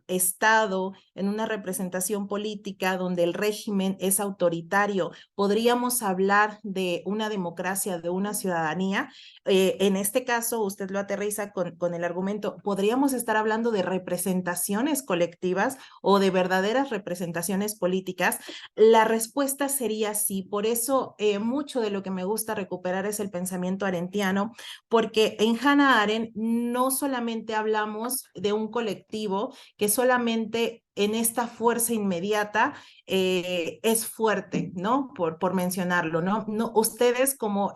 estado, en una representación política donde el régimen es autoritario, ¿podríamos hablar de una democracia, de una ciudadanía? En este caso, usted lo aterriza con el argumento, ¿podríamos estar hablando de representaciones colectivas o de verdaderas representaciones políticas? La respuesta sería sí. Por eso, mucho de lo que me gusta recuperar es el pensamiento arendtiano, porque en Hannah Arendt no solamente hablamos de un colectivo que solamente en esta fuerza inmediata es fuerte, ¿no? Por mencionarlo, ¿no? No, ustedes como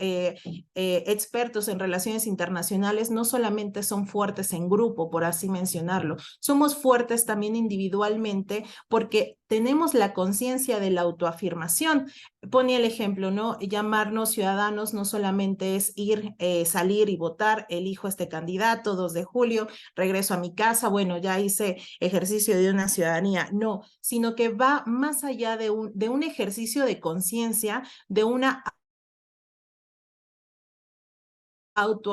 expertos en relaciones internacionales no solamente son fuertes en grupo, por así mencionarlo, somos fuertes también individualmente porque tenemos la conciencia de la autoafirmación. Ponía el ejemplo, ¿no? Llamarnos ciudadanos no solamente es ir, salir y votar, elijo este candidato, 2 de julio, regreso a mi casa, bueno, ya hice ejercicio de una ciudadanía, no, sino que va más allá de un ejercicio de conciencia, de una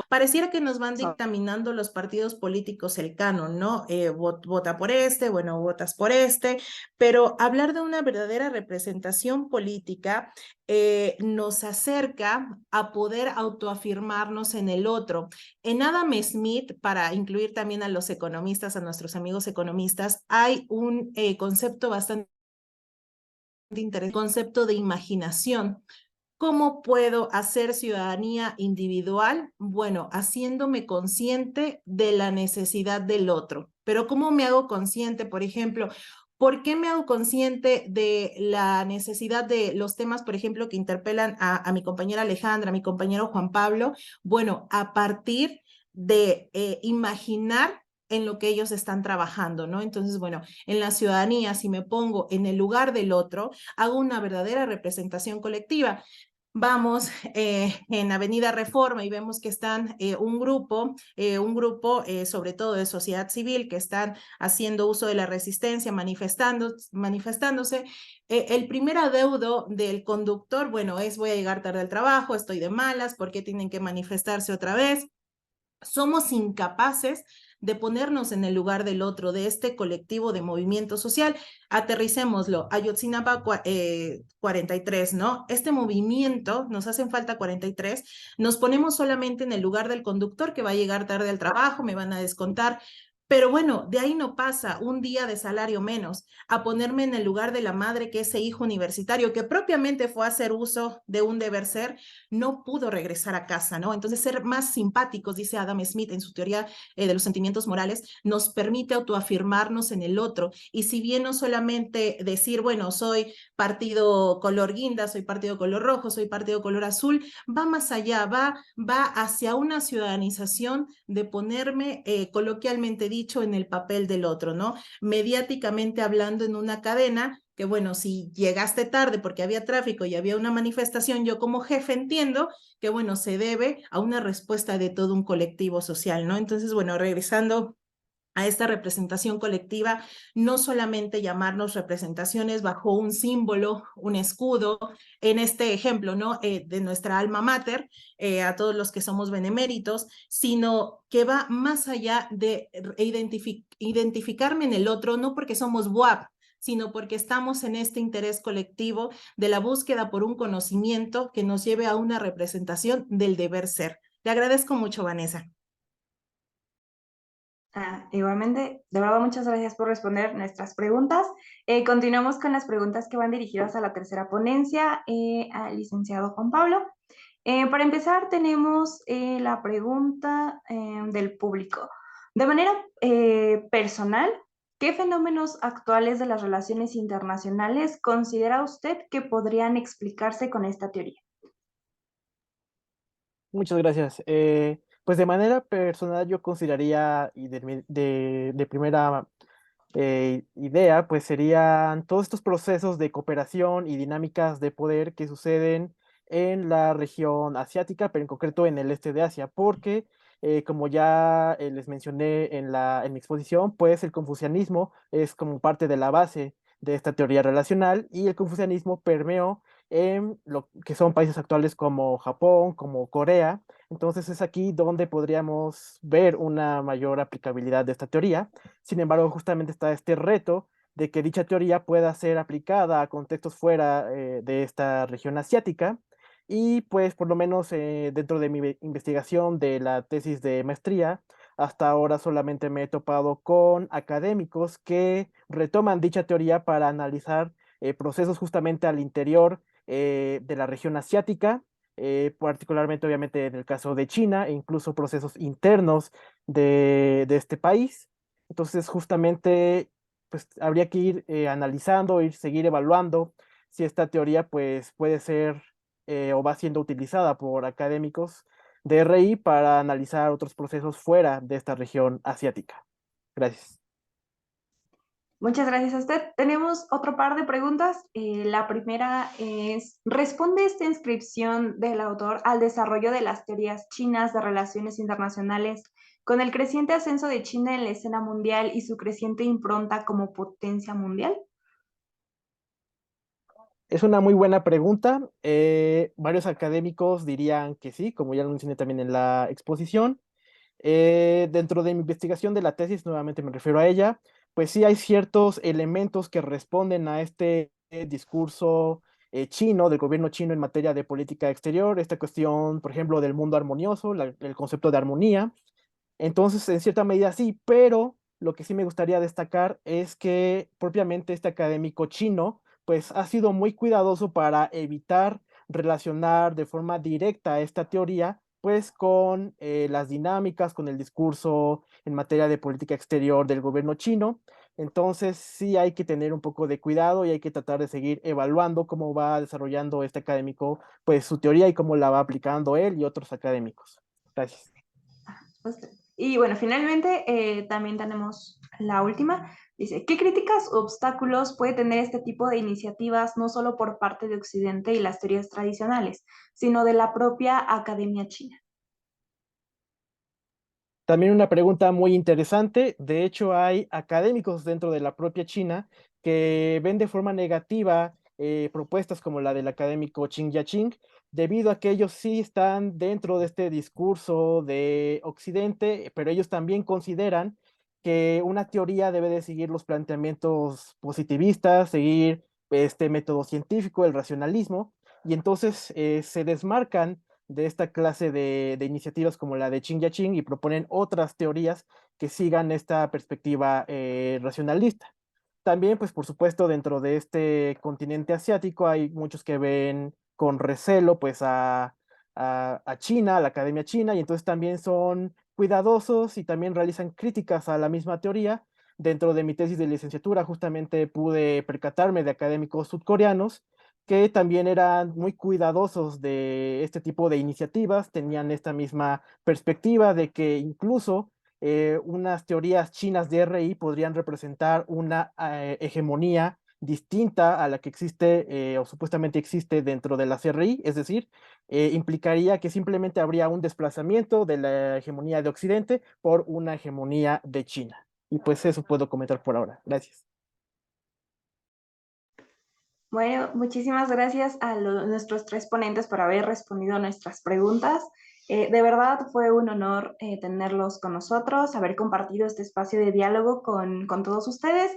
Pareciera que nos van dictaminando los partidos políticos el canon, ¿no? Vota por este, bueno, votas por este, pero hablar de una verdadera representación política nos acerca a poder autoafirmarnos en el otro. En Adam Smith, para incluir también a los economistas, a nuestros amigos economistas, hay un concepto bastante interesante, concepto de imaginación. ¿Cómo puedo hacer ciudadanía individual? Bueno, haciéndome consciente de la necesidad del otro. Pero ¿cómo me hago consciente? Por ejemplo, ¿por qué me hago consciente de la necesidad de los temas, por ejemplo, que interpelan a mi compañera Alejandra, a mi compañero Juan Pablo? Bueno, a partir de imaginar en lo que ellos están trabajando, ¿no? Entonces, bueno, en la ciudadanía, si me pongo en el lugar del otro, hago una verdadera representación colectiva. Vamos en Avenida Reforma y vemos que están un grupo sobre todo de sociedad civil que están haciendo uso de la resistencia, manifestándose. El primer adeudo del conductor, bueno, es voy a llegar tarde al trabajo, estoy de malas, ¿por qué tienen que manifestarse otra vez? Somos incapaces de ponernos en el lugar del otro, de este colectivo de movimiento social. Aterricémoslo, Ayotzinapa 43, ¿no? Este movimiento, nos hacen falta 43, nos ponemos solamente en el lugar del conductor que va a llegar tarde al trabajo, me van a descontar, pero bueno, de ahí no pasa un día de salario menos, a ponerme en el lugar de la madre que ese hijo universitario que propiamente fue a hacer uso de un deber ser, no pudo regresar a casa, ¿no? Entonces, ser más simpáticos, dice Adam Smith en su teoría de los sentimientos morales, nos permite autoafirmarnos en el otro. Y si bien no solamente decir, bueno, soy partido color guinda, soy partido color rojo, soy partido color azul, va más allá, va hacia una ciudadanización de ponerme coloquialmente dicho en el papel del otro, ¿no? Mediáticamente hablando en una cadena, que bueno, si llegaste tarde porque había tráfico y había una manifestación, yo como jefe entiendo que bueno, se debe a una respuesta de todo un colectivo social, ¿no? Entonces, bueno, regresando a esta representación colectiva, no solamente llamarnos representaciones bajo un símbolo, un escudo, en este ejemplo, ¿no? De nuestra alma mater, a todos los que somos beneméritos, sino que va más allá de identificarme en el otro, no porque somos WAP, sino porque estamos en este interés colectivo de la búsqueda por un conocimiento que nos lleve a una representación del deber ser. Le agradezco mucho, Vanessa. Igualmente, de verdad, muchas gracias por responder nuestras preguntas. Continuamos con las preguntas que van dirigidas a la tercera ponencia, al licenciado Juan Pablo. Para empezar, tenemos la pregunta del público. De manera personal, ¿qué fenómenos actuales de las relaciones internacionales considera usted que podrían explicarse con esta teoría? Muchas gracias. Pues de manera personal yo consideraría, y de primera idea, pues serían todos estos procesos de cooperación y dinámicas de poder que suceden en la región asiática, pero en concreto en el este de Asia, porque como ya les mencioné en mi exposición, pues el confucianismo es como parte de la base de esta teoría relacional y el confucianismo permeó en lo que son países actuales como Japón, como Corea. Entonces es aquí donde podríamos ver una mayor aplicabilidad de esta teoría. Sin embargo, justamente está este reto de que dicha teoría pueda ser aplicada a contextos fuera de esta región asiática. Y pues por lo menos dentro de mi investigación de la tesis de maestría, hasta ahora solamente me he topado con académicos que retoman dicha teoría para analizar procesos justamente al interior de la región asiática, particularmente obviamente en el caso de China, e incluso procesos internos de este país. Entonces, justamente, pues habría que ir analizando, seguir evaluando si esta teoría pues puede ser o va siendo utilizada por académicos de RI para analizar otros procesos fuera de esta región asiática. Gracias. Muchas gracias a usted. Tenemos otro par de preguntas. La primera es, ¿responde esta inscripción del autor al desarrollo de las teorías chinas de relaciones internacionales con el creciente ascenso de China en la escena mundial y su creciente impronta como potencia mundial? Es una muy buena pregunta. Varios académicos dirían que sí, como ya lo mencioné también en la exposición. Dentro de mi investigación de la tesis, nuevamente me refiero a ella, pues sí hay ciertos elementos que responden a este discurso chino, del gobierno chino en materia de política exterior, esta cuestión, por ejemplo, del mundo armonioso, el concepto de armonía. Entonces, en cierta medida sí, pero lo que sí me gustaría destacar es que propiamente este académico chino, pues ha sido muy cuidadoso para evitar relacionar de forma directa esta teoría, pues con las dinámicas, con el discurso en materia de política exterior del gobierno chino. Entonces, sí hay que tener un poco de cuidado y hay que tratar de seguir evaluando cómo va desarrollando este académico, pues su teoría y cómo la va aplicando él y otros académicos. Gracias. Y bueno, finalmente también tenemos la última. Dice, ¿qué críticas o obstáculos puede tener este tipo de iniciativas no solo por parte de Occidente y las teorías tradicionales, sino de la propia Academia China? También una pregunta muy interesante. De hecho, hay académicos dentro de la propia China que ven de forma negativa propuestas como la del académico Ching Yaching, debido a que ellos sí están dentro de este discurso de Occidente, pero ellos también consideran que una teoría debe de seguir los planteamientos positivistas, seguir este método científico, el racionalismo, y entonces se desmarcan de esta clase de iniciativas como la de Ching Yaching y proponen otras teorías que sigan esta perspectiva racionalista. También, pues por supuesto, dentro de este continente asiático hay muchos que ven con recelo pues a China, a la Academia China, y entonces también son cuidadosos y también realizan críticas a la misma teoría. Dentro de mi tesis de licenciatura justamente pude percatarme de académicos sudcoreanos que también eran muy cuidadosos de este tipo de iniciativas, tenían esta misma perspectiva de que incluso unas teorías chinas de RI podrían representar una hegemonía distinta a la que existe o supuestamente existe dentro de las RI, es decir, implicaría que simplemente habría un desplazamiento de la hegemonía de Occidente por una hegemonía de China. Y pues eso puedo comentar por ahora. Gracias. Bueno, muchísimas gracias a nuestros tres ponentes por haber respondido a nuestras preguntas. De verdad fue un honor tenerlos con nosotros, haber compartido este espacio de diálogo con todos ustedes.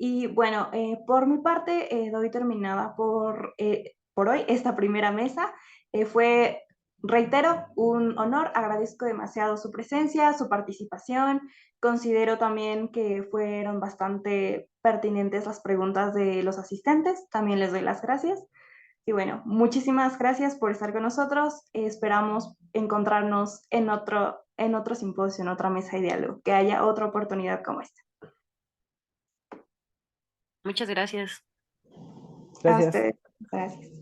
Y bueno, por mi parte, doy terminada por hoy esta primera mesa. Fue, reitero, un honor, agradezco demasiado su presencia, su participación. Considero también que fueron bastante pertinentes las preguntas de los asistentes, también les doy las gracias. Y bueno, muchísimas gracias por estar con nosotros. Esperamos encontrarnos en otro simposio, en otra mesa de diálogo, que haya otra oportunidad como esta. Muchas gracias. A Gracias. ustedes, gracias.